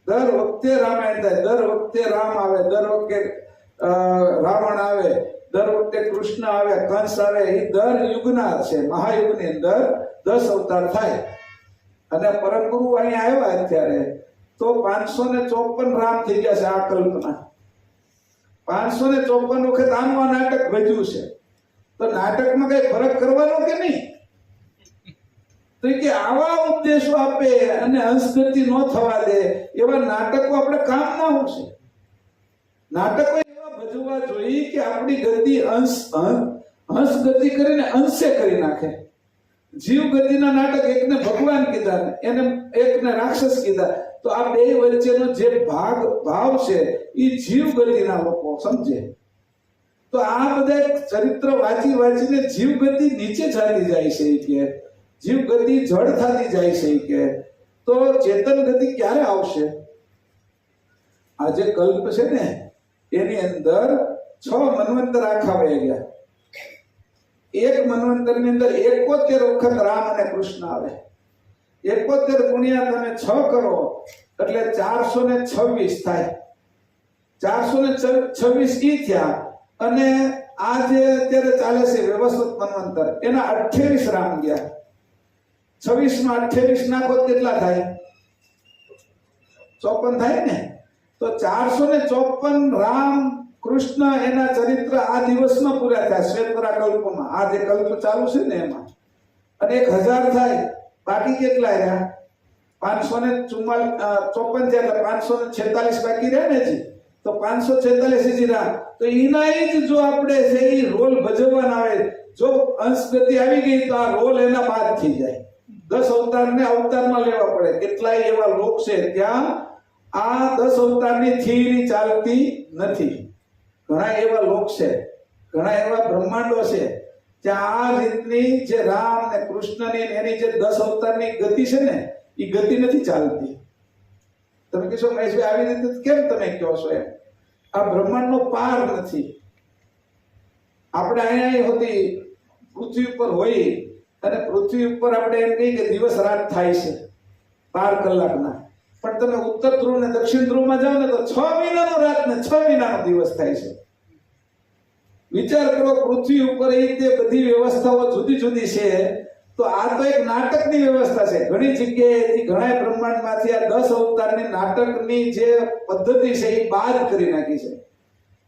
દર વખતે રામાયણ થાય, દર વખતે રામ આવે, દર વખતે રાવણ આવે, દર વખતે કૃષ્ણ આવે, કંસ આવે. એ દર યુગના છે. મહાયુગની અંદર 10 અવતાર થાય. અને પરમ ગુરુ અહીંયા આવ્યા અત્યારે તો 554 રામ થઈ ગયા છે. આ કલ્પના 554 વખત આનું આ નાટક ભજ્યું છે. તો નાટકમાં કઈ ફરક કરવાનો કે નહીં? તો કે આવા ઉપદેશો આપે અને અંશગતિ ન થવા દે એવા નાટકો આપણે કામ ના આવશે. નાટકો એવા ભજવવા જોઈએ કે આપણી ગતિ અંશ ગતિ કરીને અંશે કરી નાખે. જીવ ગતિના નાટક એકને ભગવાન કીધા, એને એકને રાક્ષસ કીધા. તો આ બે વચ્ચેનો જે ભાવ છે એ જીવ ગતિના લોકો સમજે. તો આ બધા ચરિત્ર વાંચીને જીવ ગતિ નીચે ચાલી જાય છે કે જીવ ગતિ જડ થતી જાય છે કે તો ચેતન ગતિ ક્યારે આવશે? આ જે કલ્પ છે ને એની અંદર 6 મન્વંતર આખા વહી ગયા. એક મન્વંતર ની અંદર 71 વખત રામ અને કૃષ્ણ આવે. 71 ગુણ્યા તમે 6 કરો એટલે 426 થાય. 426 ઈ થયા. અને આ જે અત્યારે ચાલે છે વ્યવસ્થિત મન્વંતર, એના 28 રામ ગયા. 26 માં 28 નાખો તો કેટલા થાય? 54 થાય ને. તો 454 રામ કૃષ્ણ એના ચરિત્ર આ દિવસમાં પૂરા થયા શ્વેતવરા કલ્પમાં. આ જે કલ્પ ચાલુ છે ને એમાં. અને 1000 થાય, બાકી કેટલા રહ્યા? 554 એટલે 546 બાકી રહ્યા ને જી. તો 546 જી રામ. તો એના જ જો આપણે છે એ રોલ ભજવવાના આવે, જો અંશ ગતિ આવી ગઈ તો આ રોલ એના બાદ થઈ જાય. 10 અવતારને અવતારમાં લેવા પડે. કેટલાય એવા લોક છે ત્યાં આ 10 અવતારની થિયરી ચાલતી નથી. ઘણા એવા લોક છે, ઘણા એવા બ્રહ્માંડો છે ત્યાં આ રીતની જે રામ ને કૃષ્ણની એની જે 10 અવતારની ગતિ છે ને એ ગતિ નથી ચાલતી. તમે કહેશો મહેશભાઈ આવી રીતે કેમ તમે કહો છો એમ? આ બ્રહ્માંડનો પાર નથી. આપણે અહીંયા હોતી પૃથ્વી ઉપર હોય અને પૃથ્વી ઉપર આપણે એમ કહીએ કે દિવસ રાત થાય છે 12 કલાકના. પણ તમે ઉત્તર ધ્રુવ ને દક્ષિણ ધ્રુવમાં જાઓ ને તો 6 મહિનાનો રાત ને 6 મહિનાનો દિવસ થાય છે. વિચાર કરો, પૃથ્વી ઉપર એ રીતે બધી વ્યવસ્થાઓ જુદી જુદી છે. તો આ તો એક નાટકની વ્યવસ્થા છે. ઘણી જગ્યાએથી ઘણા બ્રહ્માંડમાંથી આ 10 અવતારની નાટકની જે પદ્ધતિ છે એ બાદ કરી નાખી છે.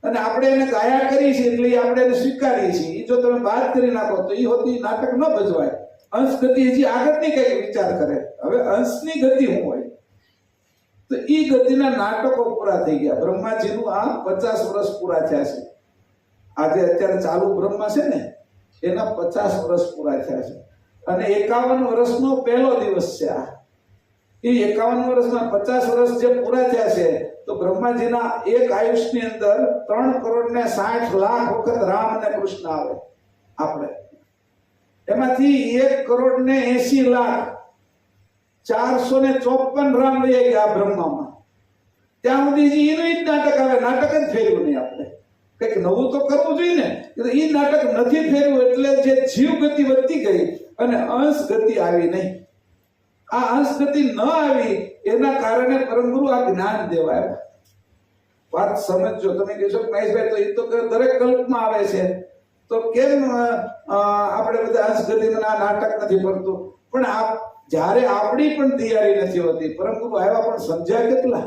અને આપણે એને ગાયા કરી છે એટલે આપણે એને સ્વીકારીએ છીએ. એ જો તમે બાદ કરી નાખો તો એ હોતી નાટક ન ભજવાય. અંશ ગતિ હજી આગળની કઈ વિચાર કરે. હવે અંશની ગતિ શું હોય? તો એ ગતિના નાટકો પૂરા થઈ ગયા. બ્રહ્માજીનું આ 50 વર્ષ પૂરા થયા છે. આજે અત્યારે ચાલુ બ્રહ્મા છે ને એના 50 વર્ષ પૂરા થયા છે. અને 51 વર્ષનો પહેલો દિવસ છે આ. એ 51 વર્ષના 50 વર્ષ જે પૂરા થયા છે તો બ્રહ્માજીના એક આયુષની અંદર 3,60,00,000 વખત રામ અને કૃષ્ણ આવે. આપણે એમાંથી 1,80,00,454 રામ લઈ ગયા બ્રહ્મામાં. ત્યાં સુધી એનું જ નાટક આવે. નાટક જ ફેરવું નહીં. આપણે કંઈક નવું તો કરવું જોઈએ ને. એ નાટક નથી ફેરવું એટલે જે જીવ ગતિ વધતી ગઈ અને અંશ ગતિ આવી નહીં. આ અંશ ગતિ ન આવી એના કારણે પરમગુરુ આ જ્ઞાન દેવાય. વાત સમજજો. તમે કહેશો મહેશભાઈ તો એ તો દરેક કલ્પમાં આવે છે તો કેમ આપણે બધા અંશ ગતિમાં આ નાટક નથી ફરતું? પણ જ્યારે આપણી પણ તૈયારી નથી હોતી. પરમગુરુ આવ્યા પણ સમજ્યા કેટલા,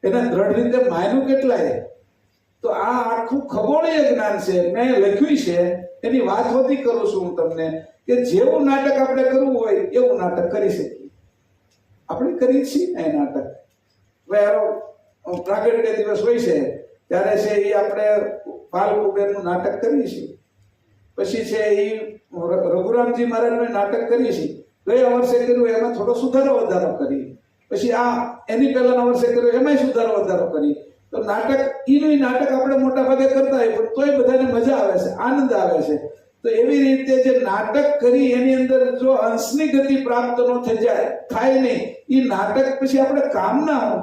એને દ્રઢ રીતે માન્યું કેટલાય. તો આ આખું ખગોળીય જ્ઞાન છે. મેં લખ્યું છે એની વાત હોતી કરું છું હું તમને કે જેવું નાટક આપણે કરવું હોય એવું નાટક કરી શકીએ. આપણે કરીએ છીએ ને એ નાટક. પ્રાગટ્ય દિવસ હોય છે ત્યારે છે એ આપણે બાલ કુબેરનું નાટક કરીએ છીએ. પછી છે એ રઘુરામજી મહારાજનું નાટક કરીએ છીએ. ગયા વર્ષે કર્યું એમાં થોડો સુધારો વધારો કરી. પછી આ એની પહેલાના વર્ષે કર્યું એમાં સુધારો વધારો કરી. તો નાટક એનું નાટક આપણે મોટા ભાગે કરતા હોય પણ તોય બધાને મજા આવે છે, આનંદ આવે છે. તો એવી રીતે જે નાટક કરી એની અંદર જો અંશની ગતિ પ્રાપ્ત ન થઈ જાય, થાય નહીં, એ નાટક પછી આપણે કામ ના હોય.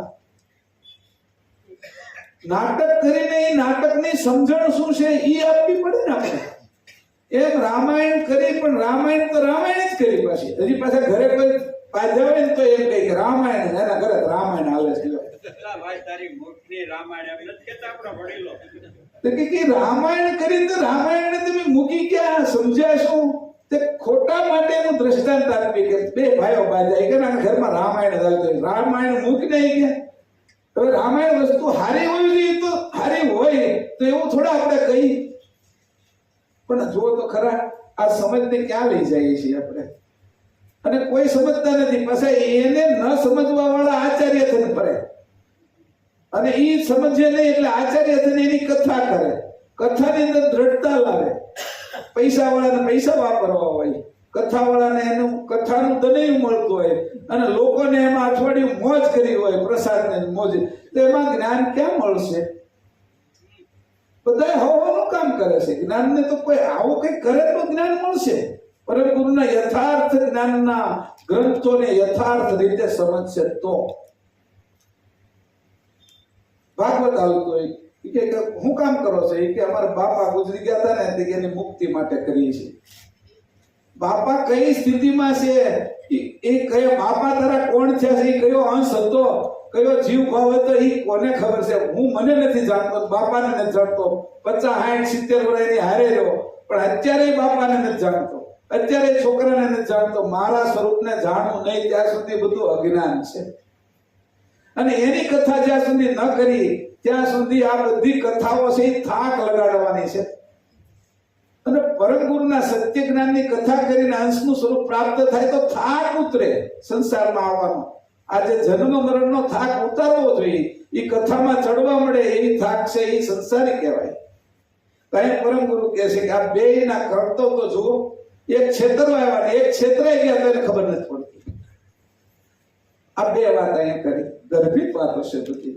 નાટક કરીને એ નાટકની સમજણ શું છે એ આપવી પડે ને આપણે. એમ રામાયણ કરી પણ રામાયણ તો રામાયણ જ કરી. પાછી હજી પાછા ઘરે કોઈ પાછા હોય ને તો એમ કહે કે રામાયણ, એના ઘરે રામાયણ હાલે છે. રામાયણ કરી તો રામાયણ તમે મૂકી ક્યાં? સમજ્યા શું? તે ખોટા માટેનું દ્રષ્ટાંત આપી કે બે ભાઈઓ બાજા કે ઘરમાં રામાયણ ચાલતો. રામાયણ મૂકી નહીં ગયા. હવે રામાયણ વસ્તુ હારી હોવી જોઈએ તો હારી હોય તો એવું થોડા આપણે કહી. પણ જો તો ખરા આ સમજને ક્યાં લઈ જઈએ છીએ આપણે? અને કોઈ સમજતા નથી. પાછા એને ન સમજવા વાળા આચાર્ય થઈને ફરે અને એ સમજે નહીં એટલે આચાર્ય થઈને એની કથા કરે. કથાની અંદર દ્રઢતા લાવે. પૈસા વાળાને પૈસા વાપરવા હોય, કથા વાળાને એનું કથાનું દનેયું મળતું હોય અને લોકોને એમાં અઠવાડિયું મોજ કરી હોય, પ્રસાદને મોજ. તો એમાં જ્ઞાન ક્યાં મળશે? બધા હવાનું કામ કરે છે. જ્ઞાનને તો કોઈ આવું કઈ કરે તો જ્ઞાન મળશે. પરમ ગુરુના યથાર્થ જ્ઞાનના ગ્રંથોને યથાર્થ રીતે સમજશે તો. ભાગવત આવતો હોય કે હું કામ કરો છો? એ કે અમારા બાપા ગુજરી ગયા હતા ને એની મુક્તિ માટે કરીએ છીએ. બાપા કઈ સ્થિતિમાં છે, એ કયા બાપા તારા કોણ છે, એ કયો અંશ હતો, કયો જીવ ભાવ હતો, એ કોને ખબર છે? હું મને નથી જાણતો, બાપાને નથી જાણતો. 50, 60, 70 વર્ષની હારે રહ્યો, પણ અત્યારે બાપાને નથી જાણતો, અત્યારે છોકરાને નથી જાણતો. મારા સ્વરૂપને જાણવું નહીં ત્યાં સુધી બધું અજ્ઞાન છે. અને એની કથા જ્યાં સુધી ન કરી ત્યાં સુધી આ બધી કથાઓ છે એ થાક લગાડવાની છે. અને પરમ ગુરુના સત્ય જ્ઞાનની કથા કરીને અંશનું સ્વરૂપ પ્રાપ્ત થાય તો થાક ઉતરે સંસારમાં આવવાનો. આજે જન્મ મરણનો થાક ઉતારવો જોઈએ. એ કથામાં ચડવા મળે એવી થાક છે, એ સંસારી કહેવાય. ત્યાં પરમ ગુરુ કહે છે કે આ બેયના કરતો તો જુઓ, એક છેતરવા આવ્યા ને એક છેતરાઈ ગયા તો એને ખબર નથી પડતી. આ બે વાત અહીંયા કરી, ગર્ભિત વાતો છે બધી.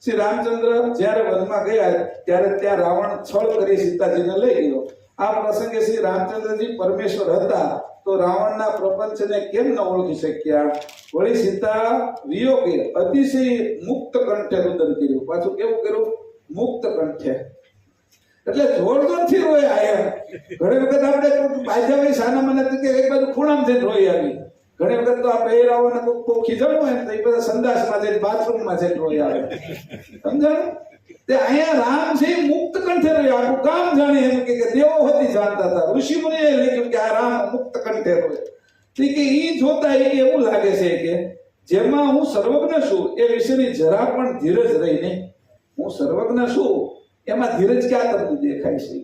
શ્રી રામચંદ્ર જ્યારે વનમાં ગયા ત્યારે ત્યાં રાવણ છળ કરી સીતાજીને લઈ ગયો. આ પ્રસંગે શ્રી રામચંદ્રજી પરમેશ્વર હતા તો રાવણના પ્રપંચને કેમ ન ઓળખી શક્યા? વળી સીતા વિયોગે અતિશય મુક્ત કંઠે રુદન કર્યું. પાછું કેવું કર્યું? મુક્ત કંઠે. એટલે જોરજોરથી રોયા આયા. ઘણી વખત આપણે બાજાવી સાના મને કે એક બાજુ ખૂણામાં જઈને રોઈ આવી. ઘણી વખત તો આ બહેરાઓને કોઈ ખીજડવું હોય તો એ બધા સંદાસમાં જઈને બાથરૂમમાં જઈને રોઈ આવે. સમજાણું? તે અહીંયા રામ છે મુક્ત કંઠે રોય. આખું કામ જાણે એમ કે દેવો હતી જાણતા હતા. ઋષિ મુનિએ લખ્યું કે આ રામ મુક્ત કંઠે રોય. કે ઈ જોતા એવું લાગે છે કે જેમાં હું સર્વજ્ઞ છું એ વિશેની જરા પણ ધીરજ રહી નહીં. હું સર્વજ્ઞ છું એમાં ધીરજ ક્યાં તમને દેખાય છે?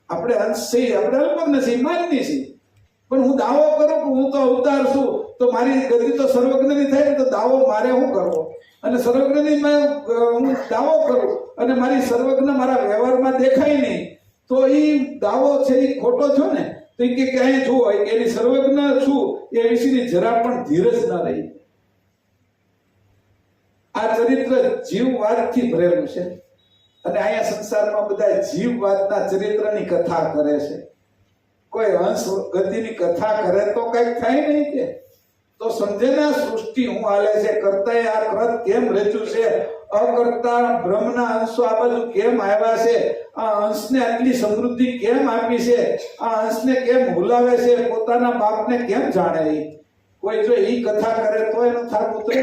આપણે અંશ છીએ, આપણે અલ્પજ્ઞ છીએ, માનની છીએ. પણ હું દાવો કરું કે હું તો અવતાર છું તો મારી ગતિ તો સર્વજ્ઞની થાય ને, તો દાવો મારે શું કરવો? અને સર્વજ્ઞની હું દાવો કરું અને મારી સર્વજ્ઞ મારા વ્યવહારમાં દેખાય નહીં તો એ દાવો છે એ ખોટો છો ને. તો કે અહીં જુઓ એની સર્વજ્ઞ છું એ વિશેની જરા પણ ધીરજ ન રહી. આ ચરિત્ર જીવવાદથી ભરેલું છે. અને અહીંયા સંસારમાં બધા જીવવાદના ચરિત્રની કથા કરે છે. કોઈ હંસ ગતિની કથા કરે તો કઈક થાય નહીં કે? તો સમજે ના સૃષ્ટિ હું હાલે છે, કરતાએ આ કૃત કેમ રચ્યું છે, અકર્તા બ્રહ્મના અંશો આ બાજુ કેમ આવ્યા છે, આ અંશને આટલી સમૃદ્ધિ કેમ આપી છે, આ અંશને કેમ ભૂલાવે છે, પોતાના બાપને કેમ જાણે. કોઈ જો એ કથા કરે તો એનો થાક ઉતરે.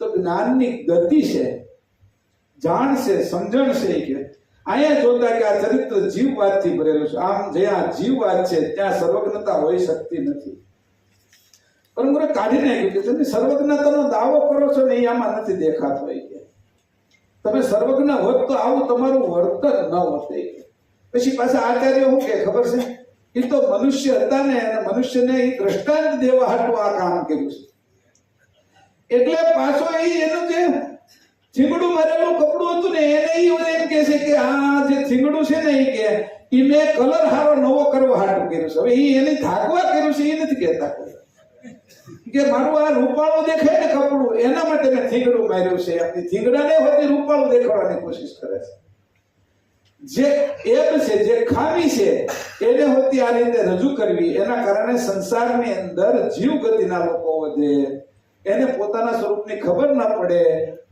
તો જ્ઞાનની ગતિ છે, જાણ છે, સમજણ છે. કે અહીંયા જોતા કે આ ચરિત્ર જીવવાદથી ભરેલું છે. આમ જ્યાં જીવવાદ છે ત્યાં સર્વજ્ઞતા હોઈ શકતી નથી. પરંતુ કાઢી નાખ્યું કે તમે સર્વજ્ઞતાનો દાવો કરો છો ને એ આમાં નથી દેખાતો. તમે સર્વજ્ઞ હોત તો આવું તમારું વર્તન ન હોત. પછી પાછા આચાર્ય શું કે ખબર છે? એ તો મનુષ્ય હતા ને, અને મનુષ્યને એ દ્રષ્ટાંત દેવા હાટું આ કામ કર્યું છે. એટલે પાછો એનું જે થીંગડું મારેલું કપડું હતું ને એને એમ કે છે કે આ જે થીંગડું છે ને એ કે મેં કલર હારો નવો કરવા હાટું કર્યું છે. હવે એને ધાકવા કર્યું છે એ નથી કહેતા કે મારું આ રૂપાળું દેખાય ને કપડું એના માટે મેં થીંગડું માર્યું છે. આપણી થીંગડાને હોતી રૂપાળું દેખાડવાની કોશિશ કરે છે. જે એબ છે, જે ખામી છે એને હોતી આ રીતે રજૂ કરવી. એના કારણે સંસારની અંદર જીવ ગતિના લોકો વધે, એને પોતાના સ્વરૂપની ખબર ના પડે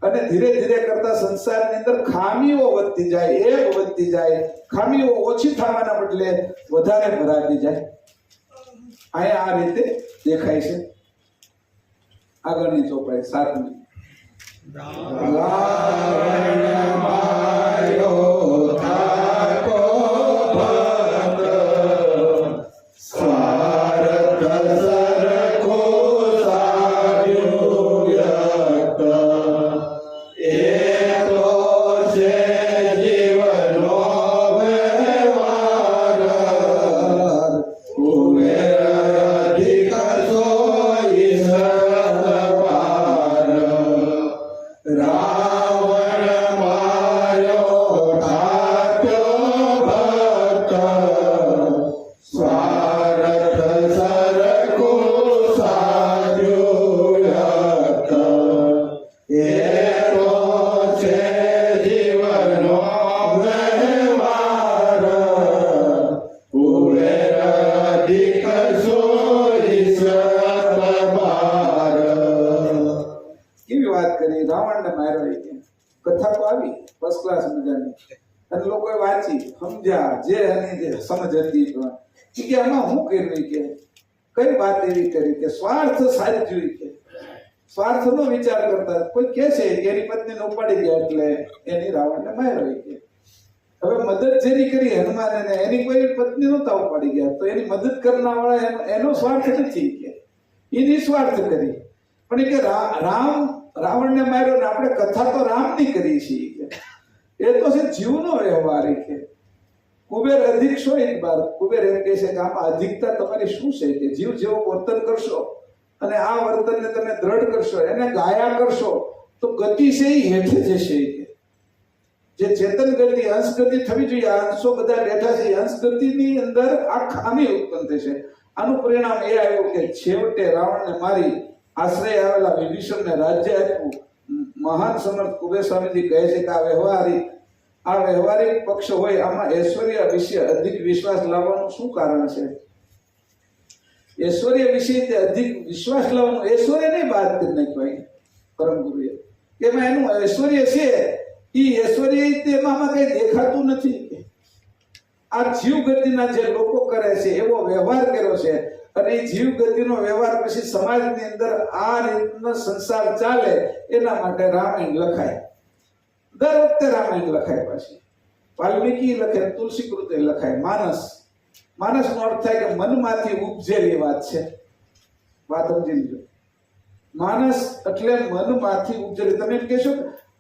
અને ધીરે ધીરે કરતા સંસારની અંદર ખામીઓ વધતી જાય, એબ વધતી જાય. ખામીઓ ઓછી થવાના બદલે વધારે ભરાતી જાય. અહીંયા આ રીતે દેખાય છે. આગળની ચોપાઈ 7મી. અને લોકોએ વાંચી સમજ્યા જે એની જે સમજ હતી કે આમાં હું કર્યું કે કઈ વાત એવી કરી કે સ્વાર્થ સાધ્યું કે સ્વાર્થનો વિચાર કરતા કોઈ કહે છે કે એની પત્નીને ઉપાડી ગયા એટલે એની રાવણને માર્યો કે હવે મદદ જેની કરી હનુમાને એની કોઈ પત્ની નહોતા ઉપાડી ગયા તો એની મદદ કરનારવાળા એનો સ્વાર્થ નથી કે એ નિસ્વાર્થ કરી પણ એ કે રાવણને માર્યો ને આપણે કથા તો રામની કરી છીએ કે એ તો છે જીવનો વ્યવહાર કે કુબેર અધિક છો એક બાર કુબેર એમ કહે છે કે આમાં અધિકતા તમારી શું છે કે જીવ જેવો વર્તન કરશો અને આ વર્તનને તમે દ્રઢ કરશો એને ગાયા કરશો તો ગતિ છે એ હેઠે જશે કે જે ચેતન ગતિ અંશ ગતિ થવી જોઈએ આ અંશો બધા બેઠા છે અંશ ગતિની અંદર આ ખામી ઉત્પન્ન થશે આનું પરિણામ એ આવ્યું કે છેવટે રાવણને મારી આશ્રય આવેલા વિભીષણને રાજ્ય આપ્યું મહાન સમર્થ કુબેર સ્વામીજી કહે છે કે આ વ્યવહારિક પક્ષ હોય આમાં ઐશ્વર્ય વિશે અધિક વિશ્વાસ લાવવાનું શું કારણ છે ઐશ્વર્ય વિશે તે અધિક વિશ્વાસ લાવવાનું ઐશ્વર્ય નહીં વાત કરી નાખ્યું પરમ ગુરુએ કે એમાં એનું ઐશ્વર્ય છે એ ઐશ્વર્ય તેમાં કઈ દેખાતું નથી આ જીવ ગતિના જે લોકો કરે છે એવો વ્યવહાર કર્યો છે અને એ જીવ ગતિનો વ્યવહાર પછી સમાજની અંદર આ રીતનો સંસાર ચાલે એના માટે રામાયણ લખાય દર વખતે રામાયણ લખાય પછી વાલ્મીકી લખે તુલસી કૃતે લખાય માનસનો અર્થ થાય કે મનમાંથી ઉપજેલી વાત છે વાત સમજી લીધો માનસ એટલે મનમાંથી ઉપજેલી તમે એમ કહેશો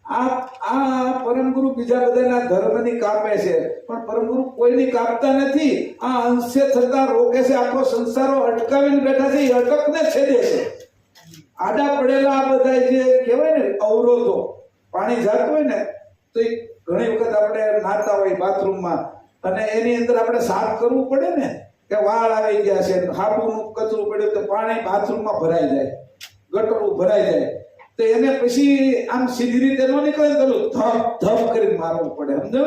આ પરમ ગુરુ બીજા બધાના ધર્મની કાપે છે પણ પરમ ગુરુ કોઈની કાપતા નથી આ અંશે થતા રોકે છે આખો સંસારો અટકાવીને બેઠા છે એ અટકને છેદે છે આડા પડેલા આ બધા જે કહેવાય ને અવરોધો પાણી જાતું હોય ને તો એ ઘણી વખત આપણે નાતા હોય બાથરૂમમાં અને એની અંદર આપણે સાફ કરવું પડે ને કે વાળ આવી ગયા છે હાબુનું કચરું પડ્યું તો પાણી બાથરૂમમાં ભરાઈ જાય ગટરું ભરાઈ જાય તો એને પછી આમ સીધી રીતે ન નીકળે તો ધપ ધપ કરીને મારવું પડે સમજો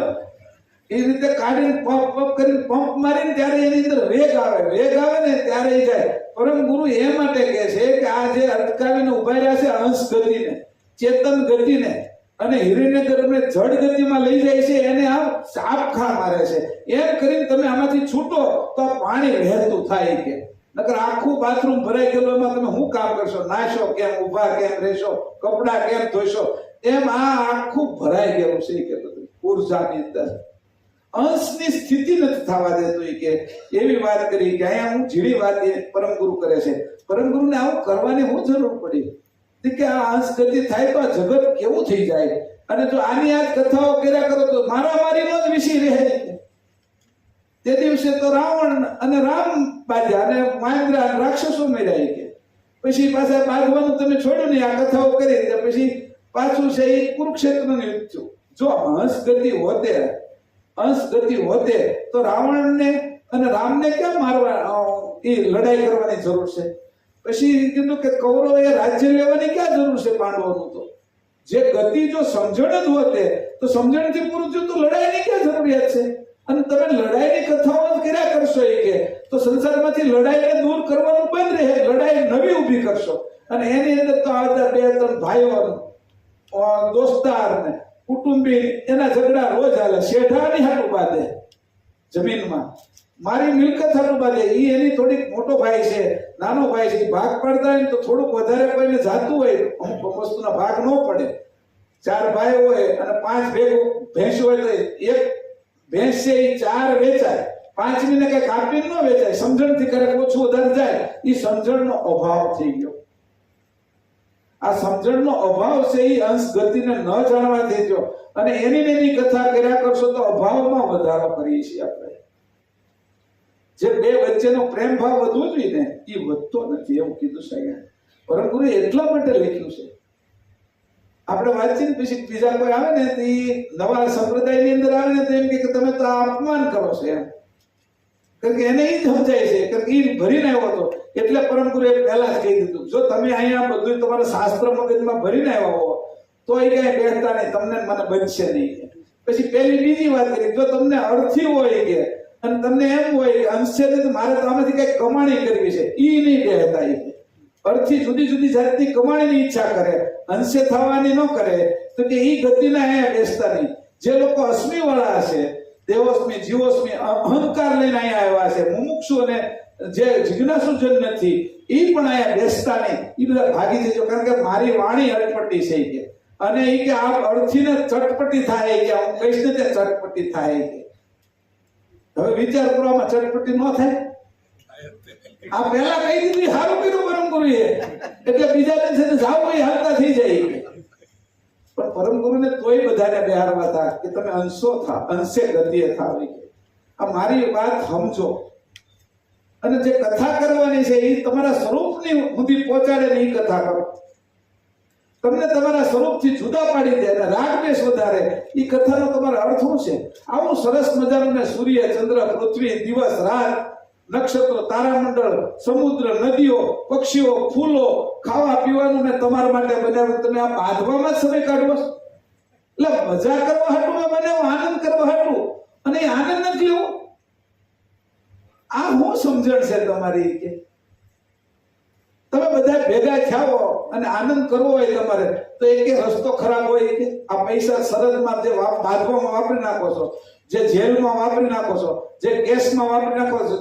એ રીતે કાઢીને પંપ કરીને પંપ મારીને ત્યારે એની અંદર વેગ આવે ને ત્યારે એ જાય પરમ ગુરુ એ માટે કહે છે કે આ જે અટકાવીને ઉભા રહ્યા છે અંશ ગતિને ચેતન ગતિને અને હિરણ્યગર્ભને જડ ગતિમાં લઈ જાય છે એને આમ સાપખા મારે છે એમ કરીને તમે આમાંથી છૂટો તો પાણી વહેતું થાય કે નકર આખું બાથરૂમ ભરાઈ ગયેલું એમાં તમે શું કામ કરશો નાશો કેમ ઊભા કેમ રહેશો કપડા કેમ ધોશો એમ આ આખું ભરાઈ ગયેલું છે કે બધું ઉર્જાની અંદર અંશની સ્થિતિ નથી થવા દેતું કે એવી વાત કરી કે અહીંયા હું ઝીણી વાત એ પરમ ગુરુ કરે છે પરમ ગુરુને આવું કરવાની હું જરૂર પડી કે આ અંશ ગતિ થાય તો આ જગત કેવું થઈ જાય અને જો આની આ કથાઓ કર્યા કરો તો મારામારીનો જ વિષય રહે તે દિવસે તો રાવણ અને રામ બાજ્યા અને માંદ્રા રાક્ષસો મેળ્યા કે પછી પાછા બાંધવાનું તમે છોડ્યું ને આ કથાઓ કરી પછી પાછું છે એ કુરુક્ષેત્રનું યુદ્ધ થયું જો અંશ ગતિ હોતે તો રાવણને અને રામને ક્યાં મારવા એ લડાઈ કરવાની જરૂર છે પછી કીધું કે કૌરવોએ રાજ્ય લેવાની ક્યાં જરૂર છે પાંડવોનું તો જે ગતિ જો સમજણ જ હોતે તો સમજણથી પૂરું થયું તો લડાઈની ક્યાં જરૂરિયાત છે અને તમે લડાઈની કથાઓ જ કર્યા કરશો કે તો સંસારમાંથી લડાઈને દૂર કરવાનું બંધ રહે લડાઈ નવી ઊભી કરશો અને એની અંદર તો આ બે ત્રણ ભાઈઓ દોસ્તાર ને કુટુંબી એના ઝઘડા રોજ હાલે શેઠાની હાટું બાંધે જમીનમાં મારી મિલકત હાટું બાંધે ઈ એની થોડીક મોટો ભાઈ છે નાનો ભાઈ છે ભાગ પાડતા હોય તો થોડુંક વધારે કોઈને જાતું હોય અમુક વસ્તુના ભાગ ન પડે 4 ભાઈ હોય અને 5 ભેંસ હોય તો એક ભેંસ છે એ 4 વેચાય 5મીને કઈ કાપીને ન વેચાય સમજણથી કરે ઓછું વધારે જાય એ સમજણનો અભાવ થઈ ગયો આ સમજણનો અભાવ છે એ અંશ ગતિને ન જાણવા દેજો અને એની કથા કર્યા કરશો તો અભાવમાં વધારો કરીએ છીએ આપણે જે બે વચ્ચેનો પ્રેમ ભાવ વધવો જોઈએ ને એ વધતો નથી એવું કીધું સાહેબ પરમ ગુરુ એટલા માટે લખ્યું છે આપણે વાંચીને પછી બીજા કોઈ આવે ને તો એ નવા સંપ્રદાયની અંદર આવે ને તો એમ કે તમે તો આ અપમાન કરો છો એમ કારણ કે એને એ સમજાય છે કારણ કે એ ભરીને આવ્યો હતો એટલે પરમ ગુરુએ પહેલા જ કહી દીધું જો તમે અહીંયા બધું તમારા શાસ્ત્ર મગજમાં ભરીને આવ્યા હો તો એ કઈ બેઠતા નહીં તમને મને બનશે નહીં પછી પેલી બીજી વાત કરી જો તમને અર્થી હોય કે અને તમને એમ હોય કે અંશે મારે તો આમાંથી કઈ કમાણી કરવી છે ઈ નહીં બેહતા એ અર્થી જુદી જુદી જાતની કમાણીની ઈચ્છા કરે અંશે થવાની ન કરે તો કે ઈ ગતિના અહીંયા બેસતા નહીં જે લોકો અસ્મિ વાળા હશે, દેવોસ્મિ જીવોસ્મિ અહંકાર લઈને અહીંયા આવ્યા છે, મુમુક્ષુ અને જે જિજ્ઞાસુજન નથી એ પણ અહીંયા બેસતા નહીં, એ બધા ભાગી જજો, કારણ કે મારી વાણી અટપટી છે કે, અને એ કે આ અર્થીને ચટપટી થાય કે હું કહીશ ને તે ચટપટી થાય કે. હવે વિચાર કરવામાં ચટપટી ન થાય. આ પહેલા કહી દીધી સારું કર્યું પરમ ગુરુએ, એટલે બીજા દિવસે જાવ એ હાલતા થઈ જાય. પણ પરમ ગુરુને તોય બધાને બેહારવા હતા કે તમે અંશો થા, અંશે ગતિએ થાવ. આ મારી વાત સમજો, અને જે કથા કરવાની છે એ તમારા સ્વરૂપની સુધી પહોંચાડે ને એ કથા કરો. તમને તમારા સ્વરૂપથી જુદા પાડી દે અને રાગદ્વેષ વધારે, એ કથાનો તમારો અર્થ શું છે? આવું સરસ મજાનું ને સૂર્ય, ચંદ્ર, પૃથ્વી, દિવસ, રાત, નક્ષત્રો, તારામંડળ, સમુદ્ર, નદીઓ, પક્ષીઓ, ફૂલો, ખાવા પીવાનું ને તમારા માટે બનાવ્યું. તમે આ બાંધવામાં જ સમય કાઢવો છો? એટલે મજા કરવા હાટું બનાવો, આનંદ કરવા હાટું, અને એ આનંદ નથી લેવો. આ હું સમજણ છે તમારી કે તમે બધા ભેગા થયા અને આનંદ કરવો હોય તમારે તો એક રસ્તો ખરાબ હોય કે આ પૈસા સરહદમાં જે બાંધવામાં વાપરી નાખો છો, જે જેલમાં વાપરી નાખો છો, જે કેસમાં વાપરી નાખો છો,